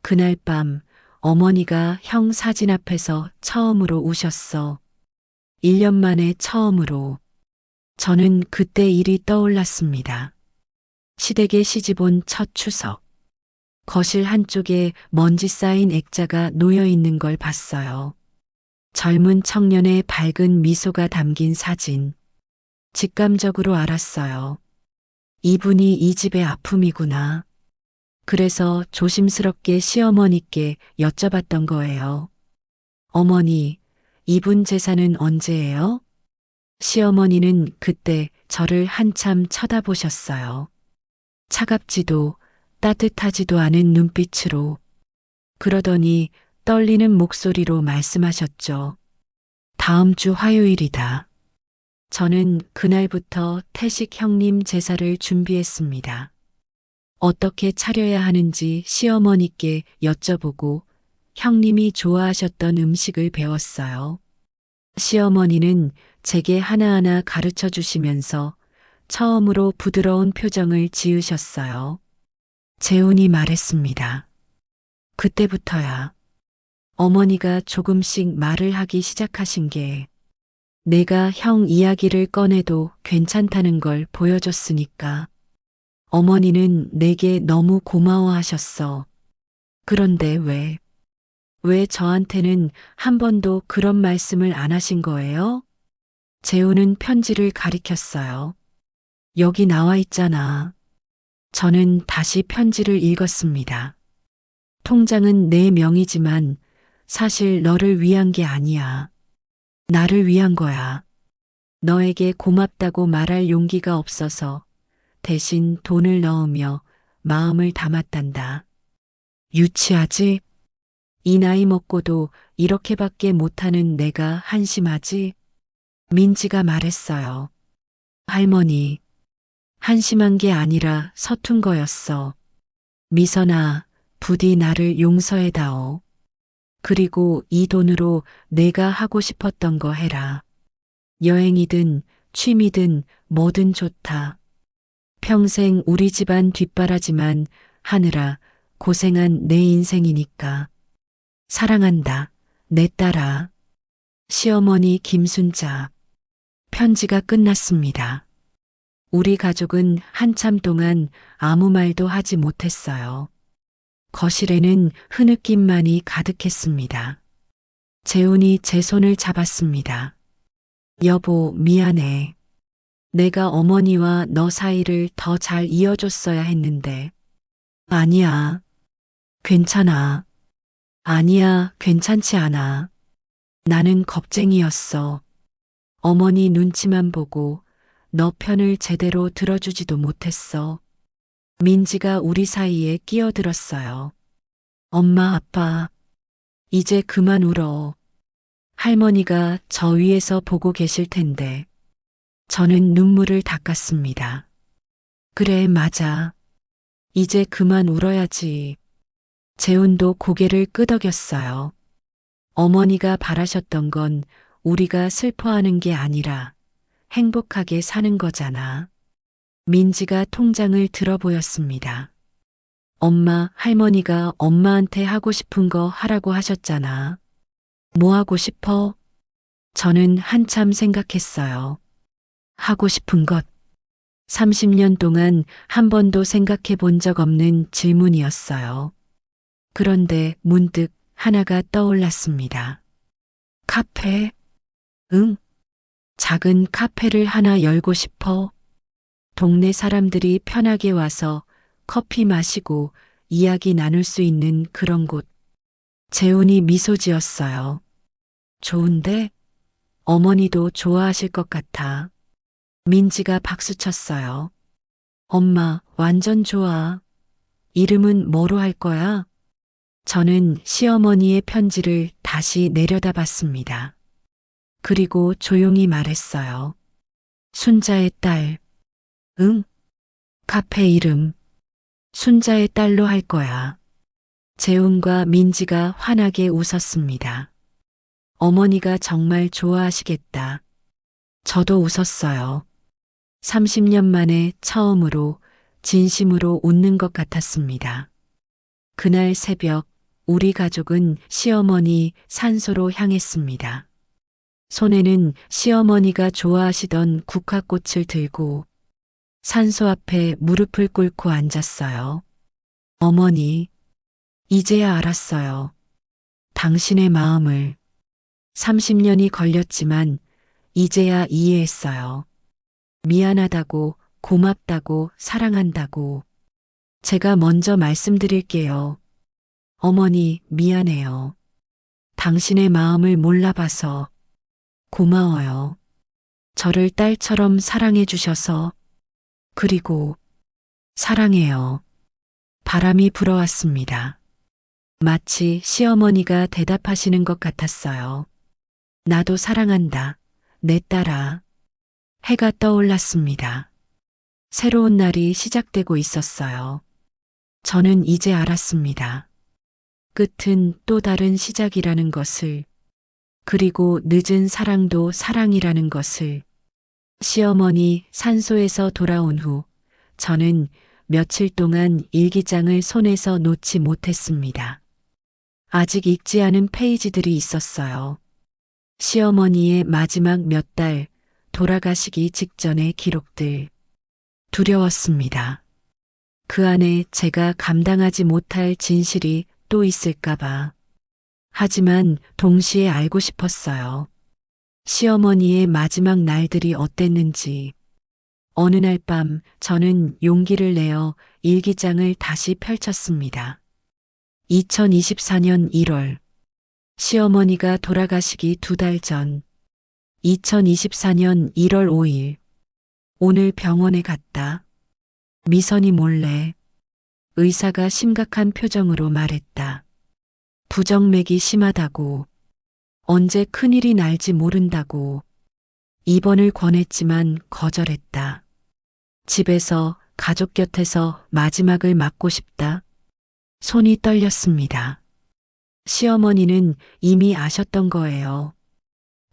그날 밤 어머니가 형 사진 앞에서 처음으로 우셨어. 1년 만에 처음으로. 저는 그때 일이 떠올랐습니다. 시댁에 시집온 첫 추석. 거실 한쪽에 먼지 쌓인 액자가 놓여 있는 걸 봤어요. 젊은 청년의 밝은 미소가 담긴 사진. 직감적으로 알았어요. 이분이 이 집의 아픔이구나. 그래서 조심스럽게 시어머니께 여쭤봤던 거예요. 어머니, 이분 제사는 언제예요? 시어머니는 그때 저를 한참 쳐다보셨어요. 차갑지도 따뜻하지도 않은 눈빛으로. 그러더니 떨리는 목소리로 말씀하셨죠. 다음 주 화요일이다. 저는 그날부터 태식 형님 제사를 준비했습니다. 어떻게 차려야 하는지 시어머니께 여쭤보고 형님이 좋아하셨던 음식을 배웠어요. 시어머니는 제게 하나하나 가르쳐 주시면서 처음으로 부드러운 표정을 지으셨어요. 재훈이 말했습니다. 그때부터야 어머니가 조금씩 말을 하기 시작하신 게 내가 형 이야기를 꺼내도 괜찮다는 걸 보여줬으니까. 어머니는 내게 너무 고마워하셨어. 그런데 왜 저한테는 한 번도 그런 말씀을 안 하신 거예요? 재우는 편지를 가리켰어요. 여기 나와 있잖아. 저는 다시 편지를 읽었습니다. 통장은 내 명의지만 사실 너를 위한 게 아니야. 나를 위한 거야. 너에게 고맙다고 말할 용기가 없어서 대신 돈을 넣으며 마음을 담았단다. 유치하지? 이 나이 먹고도 이렇게밖에 못하는 내가 한심하지? 민지가 말했어요. 할머니, 한심한 게 아니라 서툰 거였어. 미선아, 부디 나를 용서해다오. 그리고 이 돈으로 내가 하고 싶었던 거 해라. 여행이든 취미든 뭐든 좋다. 평생 우리 집안 뒷바라지만 하느라 고생한 내 인생이니까. 사랑한다, 내 딸아. 시어머니 김순자. 편지가 끝났습니다. 우리 가족은 한참 동안 아무 말도 하지 못했어요. 거실에는 흐느낌만이 가득했습니다. 재훈이 제 손을 잡았습니다. 여보, 미안해. 내가 어머니와 너 사이를 더 잘 이어줬어야 했는데. 아니야. 괜찮아. 아니야, 괜찮지 않아. 나는 겁쟁이였어. 어머니 눈치만 보고 너 편을 제대로 들어주지도 못했어. 민지가 우리 사이에 끼어들었어요. 엄마, 아빠, 이제 그만 울어. 할머니가 저 위에서 보고 계실 텐데. 저는 눈물을 닦았습니다. 그래, 맞아. 이제 그만 울어야지. 재훈도 고개를 끄덕였어요. 어머니가 바라셨던 건 우리가 슬퍼하는 게 아니라 행복하게 사는 거잖아. 민지가 통장을 들어보였습니다. 엄마, 할머니가 엄마한테 하고 싶은 거 하라고 하셨잖아. 뭐 하고 싶어? 저는 한참 생각했어요. 하고 싶은 것. 30년 동안 한 번도 생각해 본 적 없는 질문이었어요. 그런데 문득 하나가 떠올랐습니다. 카페? 응. 작은 카페를 하나 열고 싶어. 동네 사람들이 편하게 와서 커피 마시고 이야기 나눌 수 있는 그런 곳. 재훈이 미소 지었어요. 좋은데? 어머니도 좋아하실 것 같아. 민지가 박수쳤어요. 엄마, 완전 좋아. 이름은 뭐로 할 거야? 저는 시어머니의 편지를 다시 내려다봤습니다. 그리고 조용히 말했어요. 순자의 딸. 응? 카페 이름. 순자의 딸로 할 거야. 재훈과 민지가 환하게 웃었습니다. 어머니가 정말 좋아하시겠다. 저도 웃었어요. 30년 만에 처음으로 진심으로 웃는 것 같았습니다. 그날 새벽 우리 가족은 시어머니 산소로 향했습니다. 손에는 시어머니가 좋아하시던 국화꽃을 들고 산소 앞에 무릎을 꿇고 앉았어요. 어머니, 이제야 알았어요. 당신의 마음을. 30년이 걸렸지만 이제야 이해했어요. 미안하다고, 고맙다고, 사랑한다고. 제가 먼저 말씀드릴게요. 어머니, 미안해요. 당신의 마음을 몰라봐서. 고마워요. 저를 딸처럼 사랑해 주셔서. 그리고 사랑해요. 바람이 불어왔습니다. 마치 시어머니가 대답하시는 것 같았어요. 나도 사랑한다. 내 딸아. 해가 떠올랐습니다. 새로운 날이 시작되고 있었어요. 저는 이제 알았습니다. 끝은 또 다른 시작이라는 것을, 그리고 늦은 사랑도 사랑이라는 것을. 시어머니 산소에서 돌아온 후 저는 며칠 동안 일기장을 손에서 놓지 못했습니다. 아직 읽지 않은 페이지들이 있었어요. 시어머니의 마지막 몇 달, 돌아가시기 직전의 기록들. 두려웠습니다. 그 안에 제가 감당하지 못할 진실이 또 있을까봐. 하지만 동시에 알고 싶었어요. 시어머니의 마지막 날들이 어땠는지. 어느 날 밤 저는 용기를 내어 일기장을 다시 펼쳤습니다. 2024년 1월. 시어머니가 돌아가시기 2달 전. 2024년 1월 5일. 오늘 병원에 갔다. 미선이 몰래. 의사가 심각한 표정으로 말했다. 부정맥이 심하다고. 언제 큰일이 날지 모른다고. 입원을 권했지만 거절했다. 집에서, 가족 곁에서 마지막을 맞고 싶다. 손이 떨렸습니다. 시어머니는 이미 아셨던 거예요.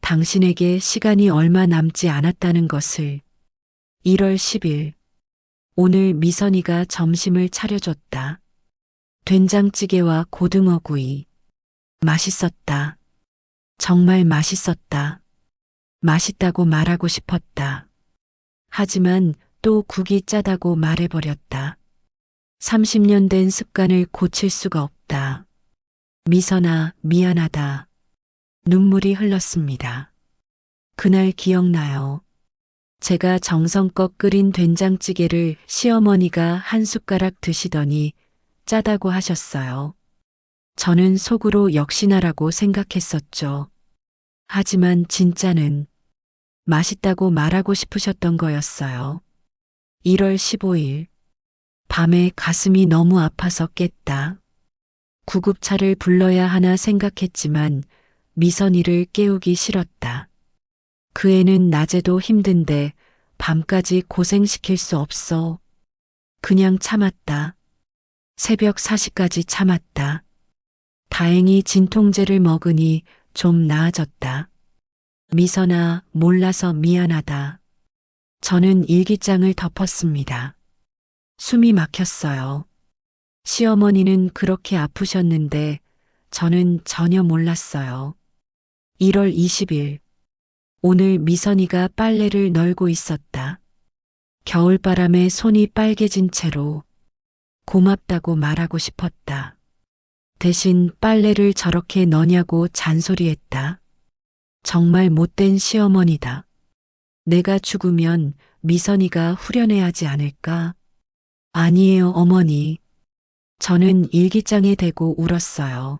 당신에게 시간이 얼마 남지 않았다는 것을. 1월 10일. 오늘 미선이가 점심을 차려줬다. 된장찌개와 고등어구이. 맛있었다. 정말 맛있었다. 맛있다고 말하고 싶었다. 하지만 또 국이 짜다고 말해버렸다. 30년 된 습관을 고칠 수가 없다. 미선아, 미안하다. 눈물이 흘렀습니다. 그날 기억나요. 제가 정성껏 끓인 된장찌개를 시어머니가 한 숟가락 드시더니 짜다고 하셨어요. 저는 속으로 역시나라고 생각했었죠. 하지만 진짜는 맛있다고 말하고 싶으셨던 거였어요. 1월 15일. 밤에 가슴이 너무 아파서 깼다. 구급차를 불러야 하나 생각했지만 미선이를 깨우기 싫었다. 그 애는 낮에도 힘든데 밤까지 고생시킬 수 없어. 그냥 참았다. 새벽 4시까지 참았다. 다행히 진통제를 먹으니 좀 나아졌다. 미선아, 몰라서 미안하다. 저는 일기장을 덮었습니다. 숨이 막혔어요. 시어머니는 그렇게 아프셨는데 저는 전혀 몰랐어요. 1월 20일. 오늘 미선이가 빨래를 널고 있었다. 겨울바람에 손이 빨개진 채로. 고맙다고 말하고 싶었다. 대신 빨래를 저렇게 너냐고 잔소리했다. 정말 못된 시어머니다. 내가 죽으면 미선이가 후련해하지 않을까? 아니에요, 어머니. 저는 일기장에 대고 울었어요.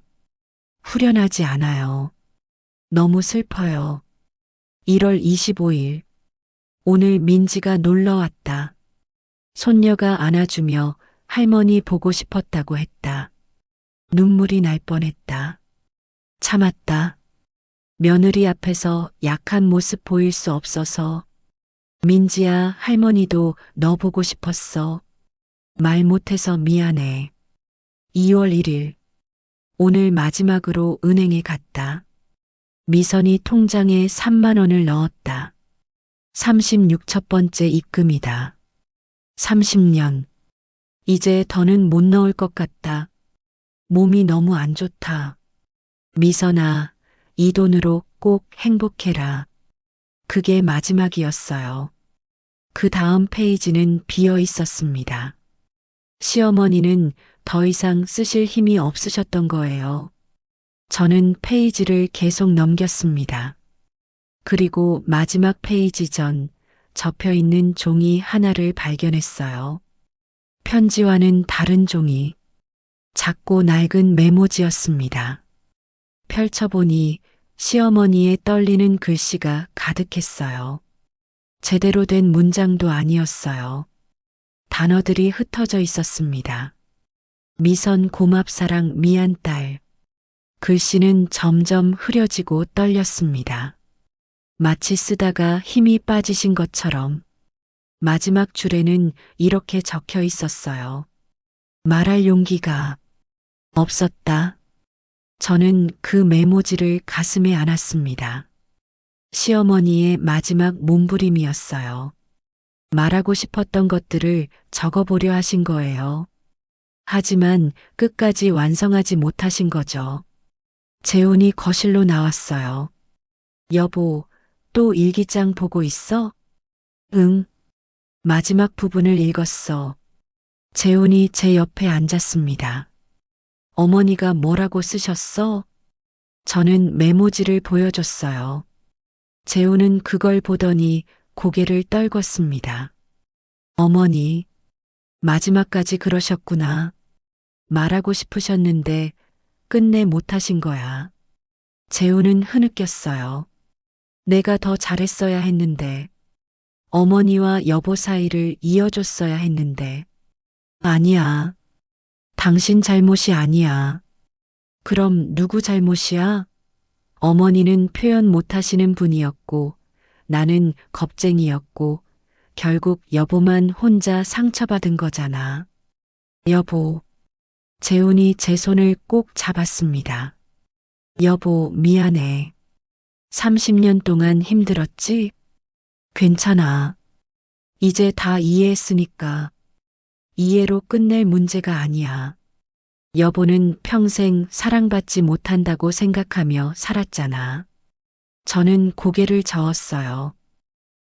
후련하지 않아요. 너무 슬퍼요. 1월 25일. 오늘 민지가 놀러 왔다. 손녀가 안아주며 할머니 보고 싶었다고 했다. 눈물이 날 뻔했다. 참았다. 며느리 앞에서 약한 모습 보일 수 없어서. 민지야, 할머니도 너 보고 싶었어. 말 못해서 미안해. 2월 1일. 오늘 마지막으로 은행에 갔다. 미선이 통장에 3만 원을 넣었다. 36첫 번째 입금이다. 30년. 이제 더는 못 넣을 것 같다. 몸이 너무 안 좋다. 미선아, 이 돈으로 꼭 행복해라. 그게 마지막이었어요. 그 다음 페이지는 비어 있었습니다. 시어머니는 더 이상 쓰실 힘이 없으셨던 거예요. 저는 페이지를 계속 넘겼습니다. 그리고 마지막 페이지 전 접혀 있는 종이 하나를 발견했어요. 편지와는 다른 종이. 작고 낡은 메모지였습니다. 펼쳐보니 시어머니의 떨리는 글씨가 가득했어요. 제대로 된 문장도 아니었어요. 단어들이 흩어져 있었습니다. 미선 고맙사랑 미안 딸. 글씨는 점점 흐려지고 떨렸습니다. 마치 쓰다가 힘이 빠지신 것처럼 마지막 줄에는 이렇게 적혀 있었어요. 말할 용기가 없었다. 저는 그 메모지를 가슴에 안았습니다. 시어머니의 마지막 몸부림이었어요. 말하고 싶었던 것들을 적어보려 하신 거예요. 하지만 끝까지 완성하지 못하신 거죠. 재훈이 거실로 나왔어요. 여보, 또 일기장 보고 있어? 응. 마지막 부분을 읽었어. 재훈이 제 옆에 앉았습니다. 어머니가 뭐라고 쓰셨어? 저는 메모지를 보여줬어요. 재훈은 그걸 보더니 고개를 떨궜습니다. 어머니, 마지막까지 그러셨구나. 말하고 싶으셨는데 끝내 못하신 거야. 재훈은 흐느꼈어요. 내가 더 잘했어야 했는데, 어머니와 여보 사이를 이어줬어야 했는데. 아니야. 당신 잘못이 아니야. 그럼 누구 잘못이야? 어머니는 표현 못하시는 분이었고, 나는 겁쟁이였고, 결국 여보만 혼자 상처받은 거잖아. 여보. 재훈이 제 손을 꼭 잡았습니다. 여보, 미안해. 30년 동안 힘들었지? 괜찮아. 이제 다 이해했으니까. 이해로 끝낼 문제가 아니야. 여보는 평생 사랑받지 못한다고 생각하며 살았잖아. 저는 고개를 저었어요.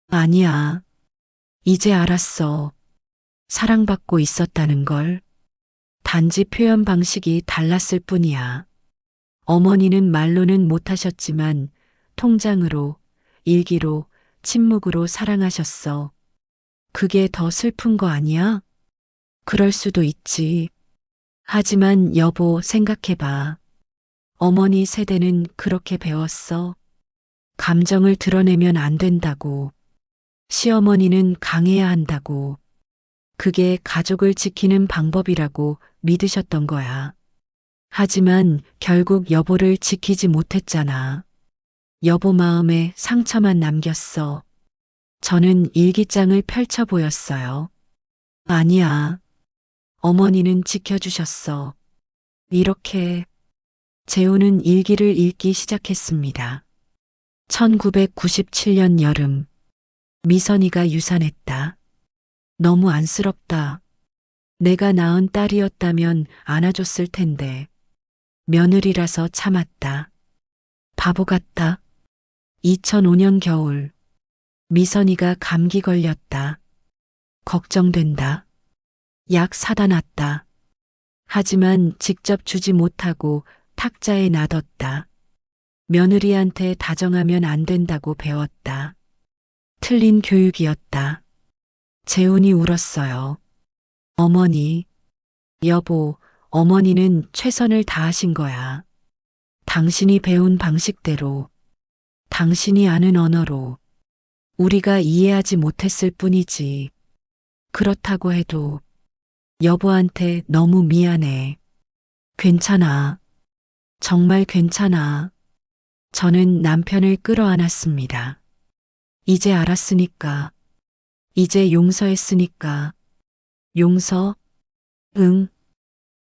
아니야. 이제 알았어. 사랑받고 있었다는 걸. 단지 표현 방식이 달랐을 뿐이야. 어머니는 말로는 못하셨지만 통장으로, 일기로, 침묵으로 사랑하셨어. 그게 더 슬픈 거 아니야? 그럴 수도 있지. 하지만 여보, 생각해봐. 어머니 세대는 그렇게 배웠어. 감정을 드러내면 안 된다고. 시어머니는 강해야 한다고. 그게 가족을 지키는 방법이라고 믿으셨던 거야. 하지만 결국 여보를 지키지 못했잖아. 여보 마음에 상처만 남겼어. 저는 일기장을 펼쳐 보였어요. 아니야. 어머니는 지켜주셨어. 이렇게. 재훈은 일기를 읽기 시작했습니다. 1997년 여름. 미선이가 유산했다. 너무 안쓰럽다. 내가 낳은 딸이었다면 안아줬을 텐데. 며느리라서 참았다. 바보 같다. 2005년 겨울. 미선이가 감기 걸렸다. 걱정된다. 약 사다 놨다. 하지만 직접 주지 못하고 탁자에 놔뒀다. 며느리한테 다정하면 안 된다고 배웠다. 틀린 교육이었다. 재훈이 울었어요. 어머니, 여보, 어머니는 최선을 다하신 거야. 당신이 배운 방식대로, 당신이 아는 언어로, 우리가 이해하지 못했을 뿐이지. 그렇다고 해도 여보한테 너무 미안해. 괜찮아. 정말 괜찮아. 저는 남편을 끌어안았습니다. 이제 알았으니까. 이제 용서했으니까. 용서? 응.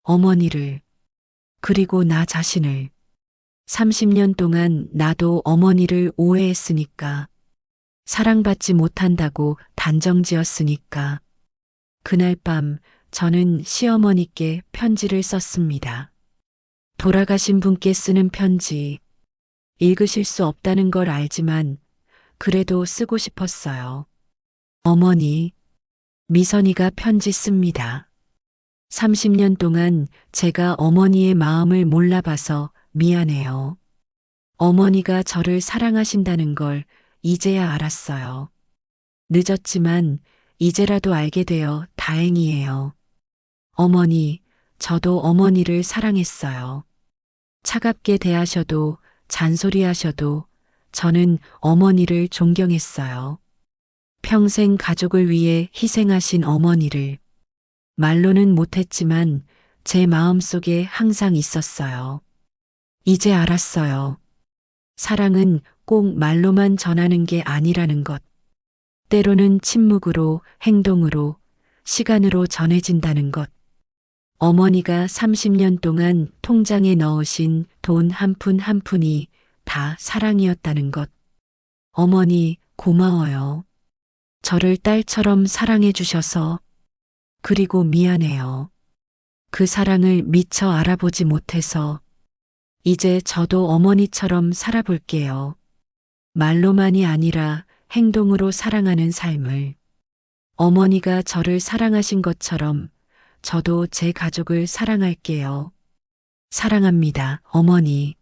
어머니를. 그리고 나 자신을. 30년 동안 나도 어머니를 오해했으니까. 사랑받지 못한다고 단정지었으니까. 그날 밤 저는 시어머니께 편지를 썼습니다. 돌아가신 분께 쓰는 편지. 읽으실 수 없다는 걸 알지만 그래도 쓰고 싶었어요. 어머니, 미선이가 편지 씁니다. 30년 동안 제가 어머니의 마음을 몰라봐서 미안해요. 어머니가 저를 사랑하신다는 걸 이제야 알았어요. 늦었지만 이제라도 알게 되어 다행이에요. 어머니, 저도 어머니를 사랑했어요. 차갑게 대하셔도 잔소리하셔도 저는 어머니를 존경했어요. 평생 가족을 위해 희생하신 어머니를. 말로는 못했지만 제 마음속에 항상 있었어요. 이제 알았어요. 사랑은 꼭 말로만 전하는 게 아니라는 것. 때로는 침묵으로, 행동으로, 시간으로 전해진다는 것. 어머니가 30년 동안 통장에 넣으신 돈 한 푼 한 푼이 다 사랑이었다는 것. 어머니, 고마워요. 저를 딸처럼 사랑해 주셔서. 그리고 미안해요. 그 사랑을 미처 알아보지 못해서. 이제 저도 어머니처럼 살아볼게요. 말로만이 아니라 행동으로 사랑하는 삶을. 어머니가 저를 사랑하신 것처럼 저도 제 가족을 사랑할게요. 사랑합니다, 어머니.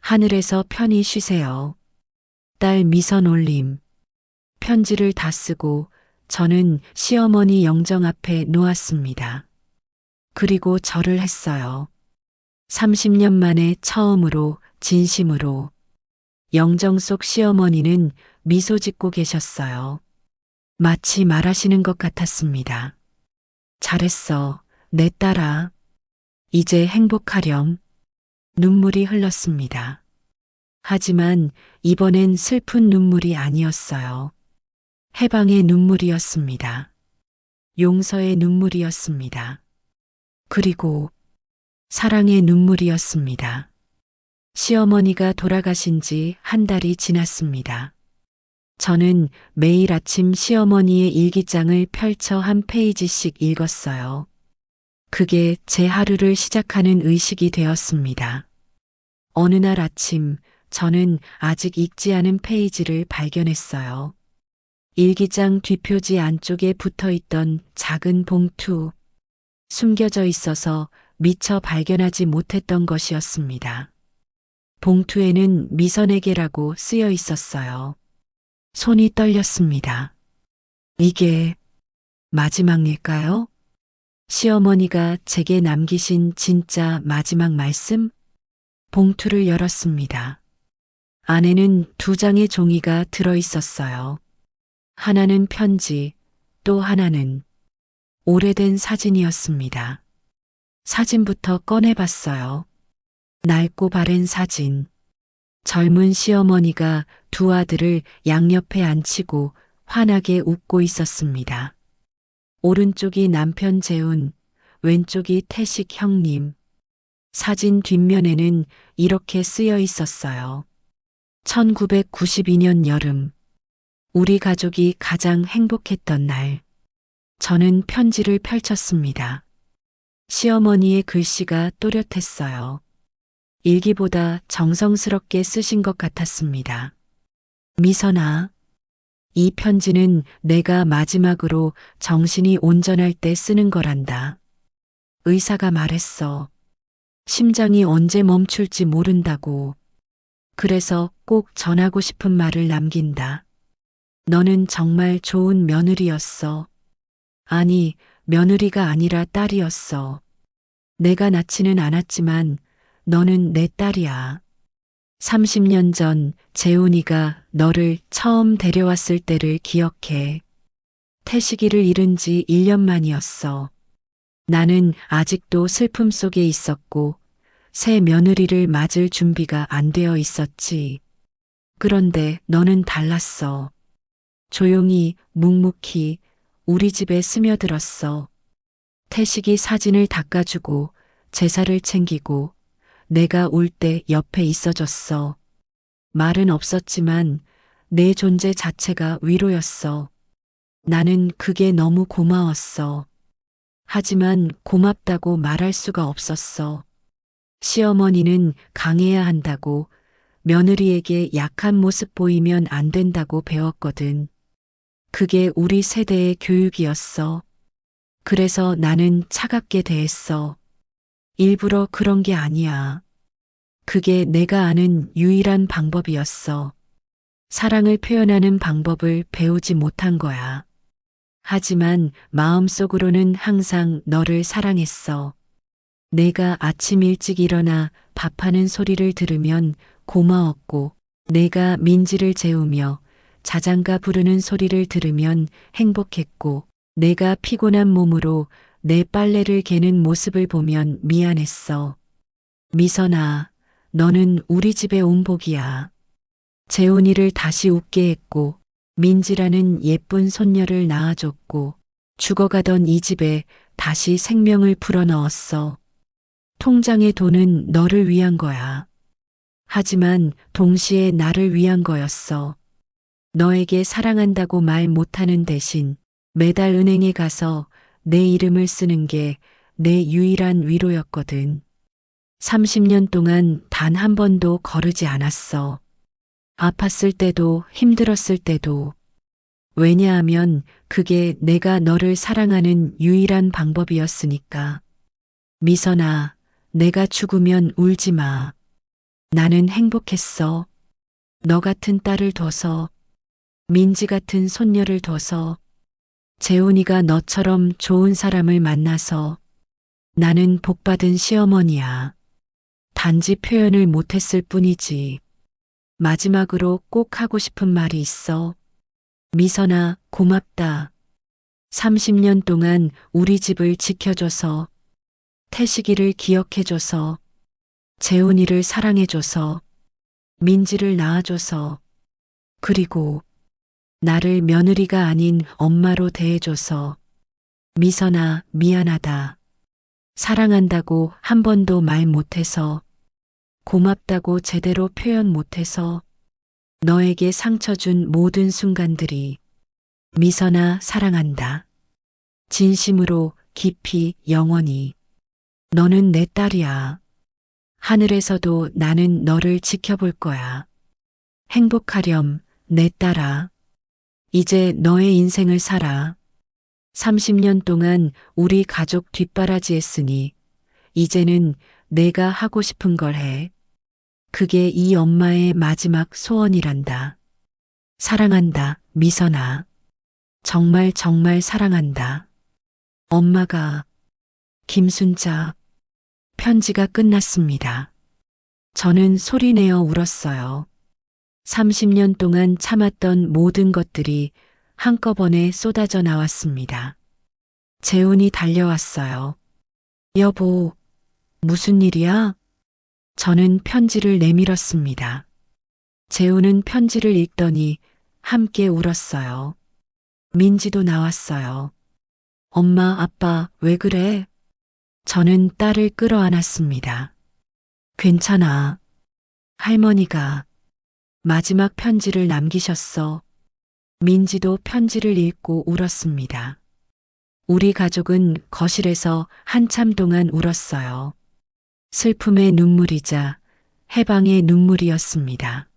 하늘에서 편히 쉬세요. 딸 미선 올림. 편지를 다 쓰고 저는 시어머니 영정 앞에 놓았습니다. 그리고 절을 했어요. 30년 만에 처음으로 진심으로. 영정 속 시어머니는 미소 짓고 계셨어요. 마치 말하시는 것 같았습니다. 잘했어, 내 딸아. 이제 행복하렴. 눈물이 흘렀습니다. 하지만 이번엔 슬픈 눈물이 아니었어요. 해방의 눈물이었습니다. 용서의 눈물이었습니다. 그리고 사랑의 눈물이었습니다. 시어머니가 돌아가신 지 한 달이 지났습니다. 저는 매일 아침 시어머니의 일기장을 펼쳐 한 페이지씩 읽었어요. 그게 제 하루를 시작하는 의식이 되었습니다. 어느 날 아침 저는 아직 읽지 않은 페이지를 발견했어요. 일기장 뒷표지 안쪽에 붙어 있던 작은 봉투. 숨겨져 있어서 미처 발견하지 못했던 것이었습니다. 봉투에는 미선에게라고 쓰여 있었어요. 손이 떨렸습니다. 이게 마지막일까요? 시어머니가 제게 남기신 진짜 마지막 말씀? 봉투를 열었습니다. 안에는 2장의 종이가 들어 있었어요. 하나는 편지, 또 하나는 오래된 사진이었습니다. 사진부터 꺼내봤어요. 낡고 바랜 사진. 젊은 시어머니가 2 아들을 양옆에 앉히고 환하게 웃고 있었습니다. 오른쪽이 남편 재훈, 왼쪽이 태식 형님. 사진 뒷면에는 이렇게 쓰여 있었어요. 1992년 여름. 우리 가족이 가장 행복했던 날. 저는 편지를 펼쳤습니다. 시어머니의 글씨가 또렷했어요. 일기보다 정성스럽게 쓰신 것 같았습니다. 미선아, 이 편지는 내가 마지막으로 정신이 온전할 때 쓰는 거란다. 의사가 말했어. 심장이 언제 멈출지 모른다고. 그래서 꼭 전하고 싶은 말을 남긴다. 너는 정말 좋은 며느리였어. 아니, 며느리가 아니라 딸이었어. 내가 낳지는 않았지만 너는 내 딸이야. 30년 전 재훈이가 너를 처음 데려왔을 때를 기억해. 태식이를 잃은 지 1년 만이었어. 나는 아직도 슬픔 속에 있었고 새 며느리를 맞을 준비가 안 되어 있었지. 그런데 너는 달랐어. 조용히 묵묵히 우리 집에 스며들었어. 태식이 사진을 닦아주고 제사를 챙기고 내가 울 때 옆에 있어줬어. 말은 없었지만 내 존재 자체가 위로였어. 나는 그게 너무 고마웠어. 하지만 고맙다고 말할 수가 없었어. 시어머니는 강해야 한다고, 며느리에게 약한 모습 보이면 안 된다고 배웠거든. 그게 우리 세대의 교육이었어. 그래서 나는 차갑게 대했어. 일부러 그런 게 아니야. 그게 내가 아는 유일한 방법이었어. 사랑을 표현하는 방법을 배우지 못한 거야. 하지만 마음속으로는 항상 너를 사랑했어. 내가 아침 일찍 일어나 밥하는 소리를 들으면 고마웠고, 내가 민지를 재우며 자장가 부르는 소리를 들으면 행복했고, 내가 피곤한 몸으로 내 빨래를 개는 모습을 보면 미안했어. 미선아, 너는 우리 집의 온복이야. 재훈이를 다시 웃게 했고, 민지라는 예쁜 손녀를 낳아줬고, 죽어가던 이 집에 다시 생명을 불어넣었어. 통장의 돈은 너를 위한 거야. 하지만 동시에 나를 위한 거였어. 너에게 사랑한다고 말 못하는 대신 매달 은행에 가서 내 이름을 쓰는 게 내 유일한 위로였거든. 30년 동안 단 한 번도 거르지 않았어. 아팠을 때도 힘들었을 때도. 왜냐하면 그게 내가 너를 사랑하는 유일한 방법이었으니까. 미선아, 내가 죽으면 울지 마. 나는 행복했어. 너 같은 딸을 둬서, 민지 같은 손녀를 둬서, 재훈이가 너처럼 좋은 사람을 만나서 나는 복받은 시어머니야. 단지 표현을 못했을 뿐이지. 마지막으로 꼭 하고 싶은 말이 있어. 미선아, 고맙다. 30년 동안 우리 집을 지켜줘서, 태식이를 기억해줘서, 재훈이를 사랑해줘서, 민지를 낳아줘서, 그리고 나를 며느리가 아닌 엄마로 대해줘서, 미선아, 미안하다. 사랑한다고 한 번도 말 못해서, 고맙다고 제대로 표현 못해서, 너에게 상처 준 모든 순간들이, 미선아, 사랑한다. 진심으로, 깊이, 영원히. 너는 내 딸이야. 하늘에서도 나는 너를 지켜볼 거야. 행복하렴, 내 딸아. 이제 너의 인생을 살아. 30년 동안 우리 가족 뒷바라지했으니, 이제는 내가 하고 싶은 걸 해. 그게 이 엄마의 마지막 소원이란다. 사랑한다, 미선아. 정말 정말 사랑한다. 엄마가, 김순자. 편지가 끝났습니다. 저는 소리내어 울었어요. 30년 동안 참았던 모든 것들이 한꺼번에 쏟아져 나왔습니다. 재훈이 달려왔어요. 여보, 무슨 일이야? 저는 편지를 내밀었습니다. 재훈은 편지를 읽더니 함께 울었어요. 민지도 나왔어요. 엄마, 아빠, 왜 그래? 저는 딸을 끌어안았습니다. 괜찮아. 할머니가 마지막 편지를 남기셨어. 민지도 편지를 읽고 울었습니다. 우리 가족은 거실에서 한참 동안 울었어요. 슬픔의 눈물이자 해방의 눈물이었습니다.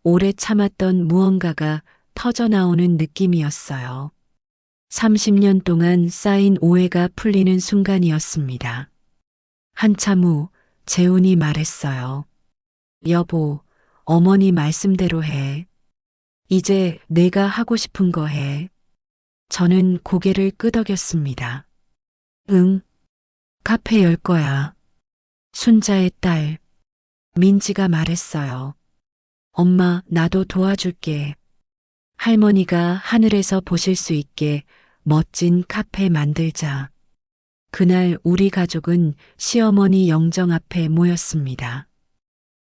오래 참았던 무언가가 터져나오는 느낌이었어요. 30년 동안 쌓인 오해가 풀리는 순간이었습니다. 한참 후 재훈이 말했어요. 여보, 어머니 말씀대로 해. 이제 내가 하고 싶은 거 해. 저는 고개를 끄덕였습니다. 응, 카페 열 거야. 순자의 딸, 민지가 말했어요. 엄마, 나도 도와줄게. 할머니가 하늘에서 보실 수 있게 멋진 카페 만들자. 그날 우리 가족은 시어머니 영정 앞에 모였습니다.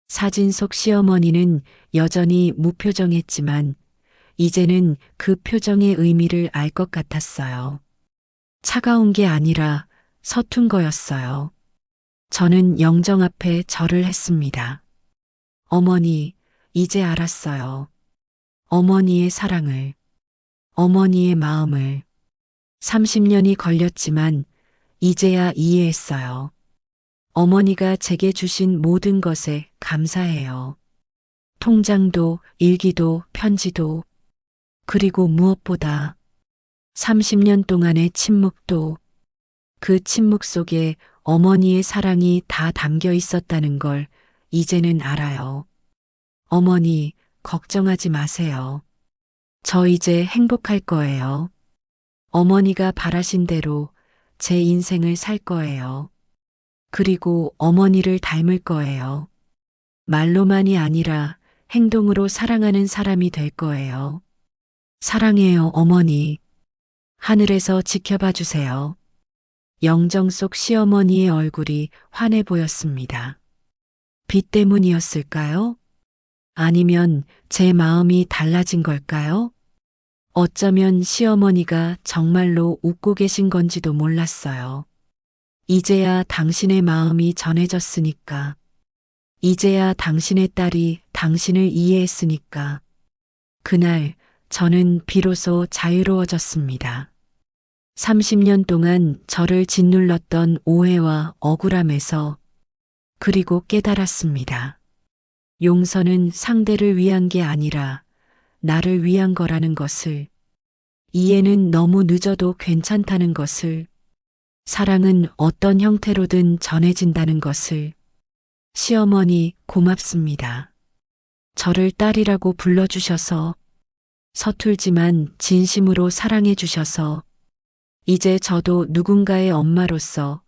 사진 속 시어머니는 여전히 무표정했지만 이제는 그 표정의 의미를 알 것 같았어요. 차가운 게 아니라 서툰 거였어요. 저는 영정 앞에 절을 했습니다. 어머니, 이제 알았어요. 어머니의 사랑을, 어머니의 마음을. 30년이 걸렸지만 이제야 이해했어요. 어머니가 제게 주신 모든 것에 감사해요. 통장도, 일기도, 편지도, 그리고 무엇보다 30년 동안의 침묵도, 그 침묵 속에 어머니의 사랑이 다 담겨 있었다는 걸 이제는 알아요. 어머니, 걱정하지 마세요. 저 이제 행복할 거예요. 어머니가 바라신 대로 제 인생을 살 거예요. 그리고 어머니를 닮을 거예요. 말로만이 아니라 행동으로 사랑하는 사람이 될 거예요. 사랑해요, 어머니. 하늘에서 지켜봐 주세요. 영정 속 시어머니의 얼굴이 환해 보였습니다. 빚 때문이었을까요? 아니면 제 마음이 달라진 걸까요? 어쩌면 시어머니가 정말로 웃고 계신 건지도 몰랐어요. 이제야 당신의 마음이 전해졌으니까. 이제야 당신의 딸이 당신을 이해했으니까. 그날 저는 비로소 자유로워졌습니다. 30년 동안 저를 짓눌렀던 오해와 억울함에서 그리고 깨달았습니다. 용서는 상대를 위한 게 아니라 나를 위한 거라는 것을, 이해는 너무 늦어도 괜찮다는 것을, 사랑은 어떤 형태로든 전해진다는 것을. 시어머니 고맙습니다. 저를 딸이라고 불러주셔서, 서툴지만 진심으로 사랑해 주셔서, 이제 저도 누군가의 엄마로서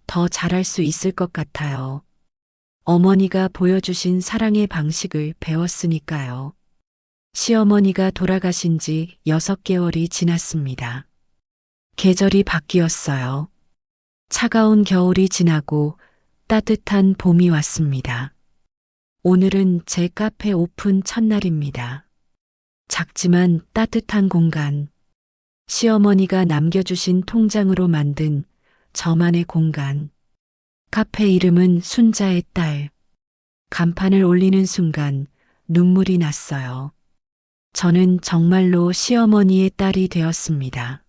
더 잘할 수 있을 것 같아요. 어머니가 보여주신 사랑의 방식을 배웠으니까요. 시어머니가 돌아가신 지 6개월이 지났습니다. 계절이 바뀌었어요. 차가운 겨울이 지나고 따뜻한 봄이 왔습니다. 오늘은 제 카페 오픈 첫날입니다. 작지만 따뜻한 공간. 시어머니가 남겨주신 통장으로 만든 저만의 공간. 카페 이름은 순자의 딸. 간판을 올리는 순간 눈물이 났어요. 저는 정말로 시어머니의 딸이 되었습니다.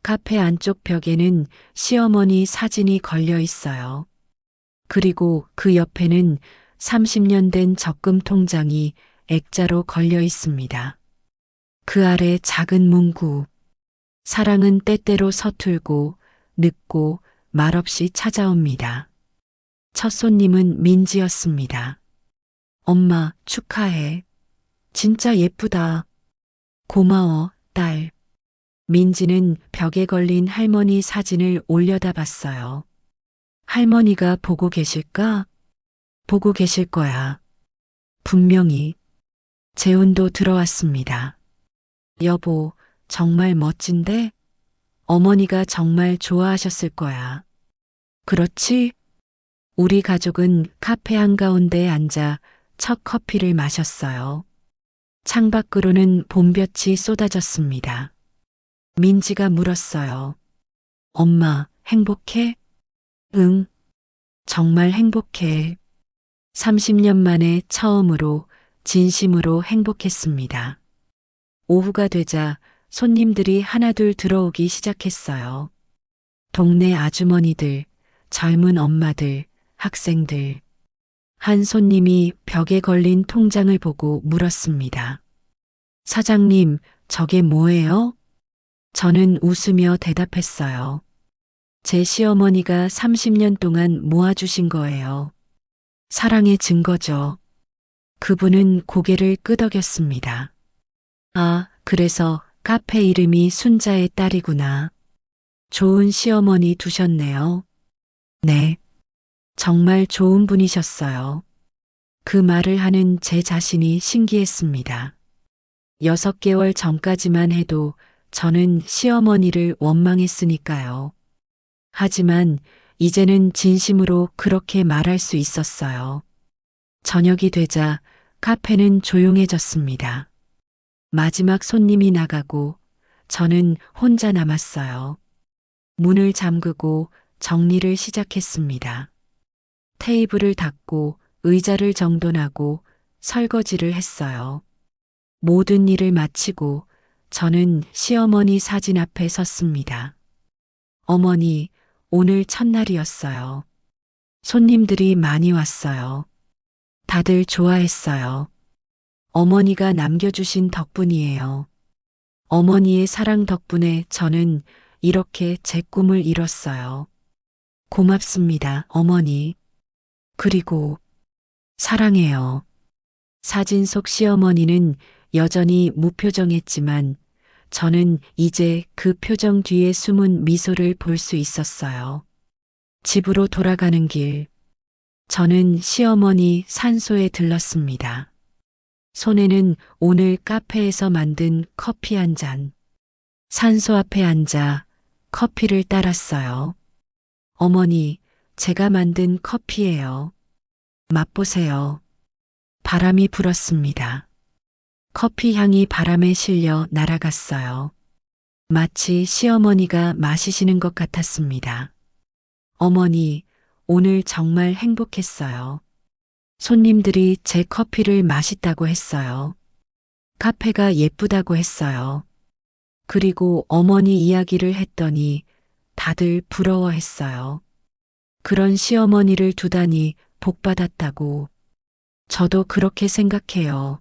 카페 안쪽 벽에는 시어머니 사진이 걸려 있어요. 그리고 그 옆에는 30년 된 적금 통장이 액자로 걸려 있습니다. 그 아래 작은 문구. 사랑은 때때로 서툴고 늦고 말없이 찾아옵니다. 첫 손님은 민지였습니다. 엄마, 축하해. 진짜 예쁘다. 고마워, 딸. 민지는 벽에 걸린 할머니 사진을 올려다 봤어요. 할머니가 보고 계실까? 보고 계실 거야. 분명히. 재훈도 들어왔습니다. 여보, 정말 멋진데? 어머니가 정말 좋아하셨을 거야. 그렇지? 우리 가족은 카페 한가운데에 앉아 첫 커피를 마셨어요. 창밖으로는 봄볕이 쏟아졌습니다. 민지가 물었어요. 엄마, 행복해? 응, 정말 행복해. 30년 만에 처음으로 진심으로 행복했습니다. 오후가 되자 손님들이 하나둘 들어오기 시작했어요. 동네 아주머니들, 젊은 엄마들, 학생들. 한 손님이 벽에 걸린 통장을 보고 물었습니다. 사장님, 저게 뭐예요? 저는 웃으며 대답했어요. 제 시어머니가 30년 동안 모아주신 거예요. 사랑의 증거죠. 그분은 고개를 끄덕였습니다. 아, 그래서 카페 이름이 순자의 딸이구나. 좋은 시어머니 두셨네요. 네. 정말 좋은 분이셨어요. 그 말을 하는 제 자신이 신기했습니다. 6개월 전까지만 해도 저는 시어머니를 원망했으니까요. 하지만 이제는 진심으로 그렇게 말할 수 있었어요. 저녁이 되자 카페는 조용해졌습니다. 마지막 손님이 나가고 저는 혼자 남았어요. 문을 잠그고 정리를 시작했습니다. 테이블을 닦고 의자를 정돈하고 설거지를 했어요. 모든 일을 마치고 저는 시어머니 사진 앞에 섰습니다. 어머니, 오늘 첫날이었어요. 손님들이 많이 왔어요. 다들 좋아했어요. 어머니가 남겨주신 덕분이에요. 어머니의 사랑 덕분에 저는 이렇게 제 꿈을 이뤘어요. 고맙습니다, 어머니. 그리고 사랑해요. 사진 속 시어머니는 여전히 무표정했지만 저는 이제 그 표정 뒤에 숨은 미소를 볼 수 있었어요. 집으로 돌아가는 길. 저는 시어머니 산소에 들렀습니다. 손에는 오늘 카페에서 만든 커피 한 잔. 산소 앞에 앉아 커피를 따랐어요. 어머니, 제가 만든 커피예요. 맛보세요. 바람이 불었습니다. 커피 향이 바람에 실려 날아갔어요. 마치 시어머니가 마시시는 것 같았습니다. 어머니, 오늘 정말 행복했어요. 손님들이 제 커피를 맛있다고 했어요. 카페가 예쁘다고 했어요. 그리고 어머니 이야기를 했더니 다들 부러워했어요. 그런 시어머니를 두다니 복받았다고. 저도 그렇게 생각해요.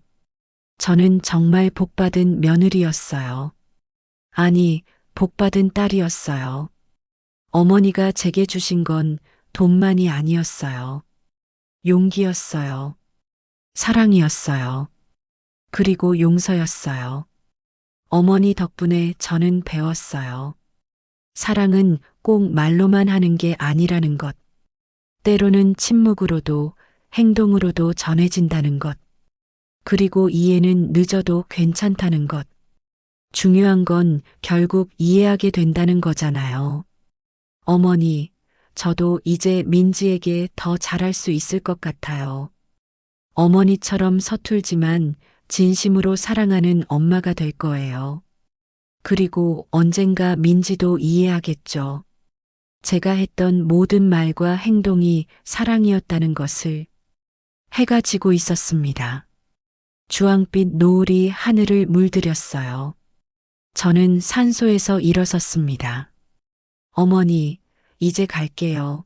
저는 정말 복받은 며느리였어요. 아니, 복받은 딸이었어요. 어머니가 제게 주신 건 돈만이 아니었어요. 용기였어요. 사랑이었어요. 그리고 용서였어요. 어머니 덕분에 저는 배웠어요. 사랑은 꼭 말로만 하는 게 아니라는 것. 때로는 침묵으로도 행동으로도 전해진다는 것. 그리고 이해는 늦어도 괜찮다는 것. 중요한 건 결국 이해하게 된다는 거잖아요. 어머니, 저도 이제 민지에게 더 잘할 수 있을 것 같아요. 어머니처럼 서툴지만 진심으로 사랑하는 엄마가 될 거예요. 그리고 언젠가 민지도 이해하겠죠. 제가 했던 모든 말과 행동이 사랑이었다는 것을. 해가 지고 있었습니다. 주황빛 노을이 하늘을 물들였어요. 저는 산소에서 일어섰습니다. 어머니, 이제 갈게요.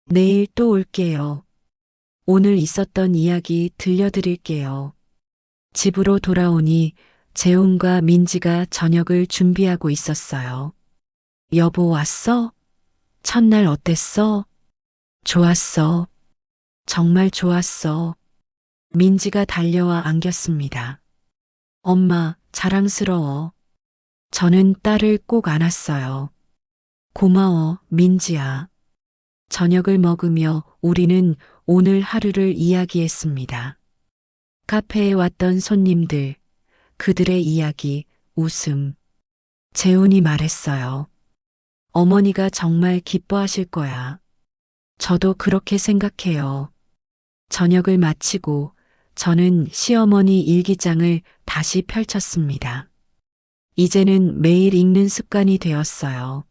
내일 또 올게요. 오늘 있었던 이야기 들려드릴게요. 집으로 돌아오니 재훈과 민지가 저녁을 준비하고 있었어요. 여보 왔어? 첫날 어땠어? 좋았어. 정말 좋았어. 민지가 달려와 안겼습니다. 엄마, 자랑스러워. 저는 딸을 꼭 안았어요. 고마워, 민지야. 저녁을 먹으며 우리는 오늘 하루를 이야기했습니다. 카페에 왔던 손님들, 그들의 이야기, 웃음. 재훈이 말했어요. 어머니가 정말 기뻐하실 거야. 저도 그렇게 생각해요. 저녁을 마치고 저는 시어머니 일기장을 다시 펼쳤습니다. 이제는 매일 읽는 습관이 되었어요.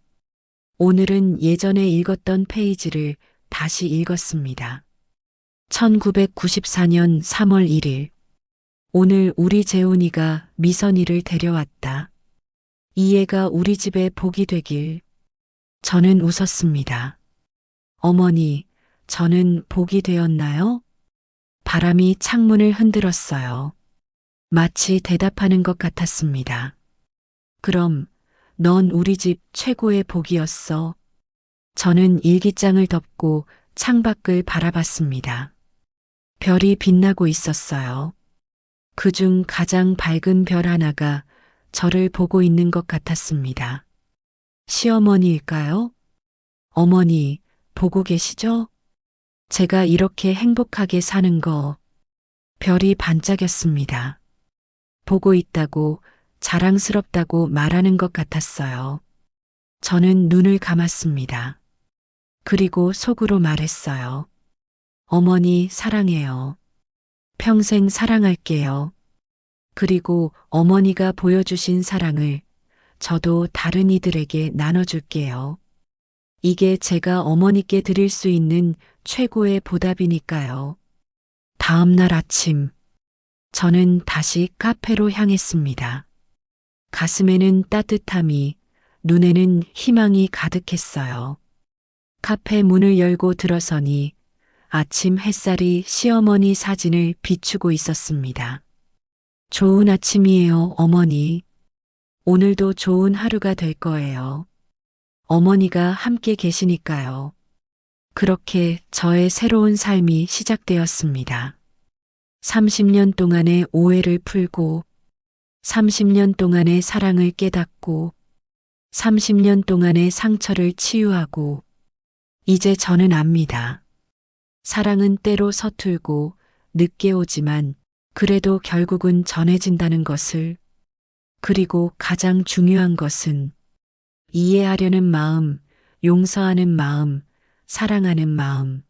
오늘은 예전에 읽었던 페이지를 다시 읽었습니다. 1994년 3월 1일. 오늘 우리 재훈이가 미선이를 데려왔다. 이 애가 우리 집에 복이 되길. 저는 웃었습니다. 어머니, 저는 복이 되었나요? 바람이 창문을 흔들었어요. 마치 대답하는 것 같았습니다. 그럼 넌 우리 집 최고의 복이었어. 저는 일기장을 덮고 창밖을 바라봤습니다. 별이 빛나고 있었어요. 그중 가장 밝은 별 하나가 저를 보고 있는 것 같았습니다. 시어머니일까요? 어머니, 보고 계시죠? 제가 이렇게 행복하게 사는 거. 별이 반짝였습니다. 보고 있다고, 자랑스럽다고 말하는 것 같았어요. 저는 눈을 감았습니다. 그리고 속으로 말했어요. 어머니 사랑해요. 평생 사랑할게요. 그리고 어머니가 보여주신 사랑을 저도 다른 이들에게 나눠줄게요. 이게 제가 어머니께 드릴 수 있는 최고의 보답이니까요. 다음 날 아침, 저는 다시 카페로 향했습니다. 가슴에는 따뜻함이, 눈에는 희망이 가득했어요. 카페 문을 열고 들어서니 아침 햇살이 시어머니 사진을 비추고 있었습니다. 좋은 아침이에요, 어머니. 오늘도 좋은 하루가 될 거예요. 어머니가 함께 계시니까요. 그렇게 저의 새로운 삶이 시작되었습니다. 30년 동안의 오해를 풀고, 30년 동안의 사랑을 깨닫고, 30년 동안의 상처를 치유하고, 이제 저는 압니다. 사랑은 때로 서툴고 늦게 오지만 그래도 결국은 전해진다는 것을. 그리고 가장 중요한 것은 이해하려는 마음, 용서하는 마음, 사랑하는 마음.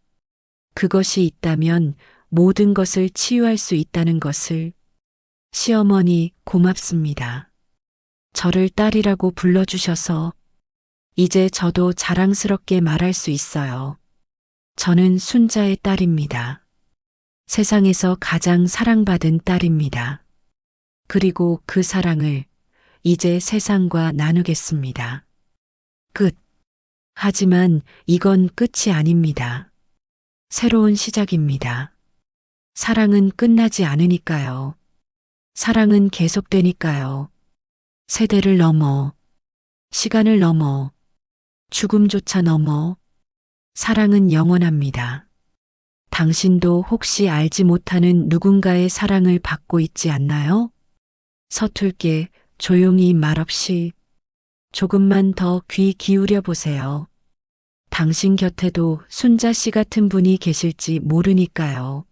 그것이 있다면 모든 것을 치유할 수 있다는 것을. 시어머니, 고맙습니다. 저를 딸이라고 불러주셔서 이제 저도 자랑스럽게 말할 수 있어요. 저는 순자의 딸입니다. 세상에서 가장 사랑받은 딸입니다. 그리고 그 사랑을 이제 세상과 나누겠습니다. 끝. 하지만 이건 끝이 아닙니다. 새로운 시작입니다. 사랑은 끝나지 않으니까요. 사랑은 계속되니까요. 세대를 넘어, 시간을 넘어, 죽음조차 넘어, 사랑은 영원합니다. 당신도 혹시 알지 못하는 누군가의 사랑을 받고 있지 않나요? 서툴게, 조용히 말없이 조금만 더 귀 기울여 보세요. 당신 곁에도 순자 씨 같은 분이 계실지 모르니까요.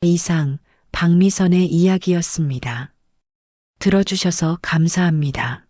이상 박미선의 이야기였습니다. 들어주셔서 감사합니다.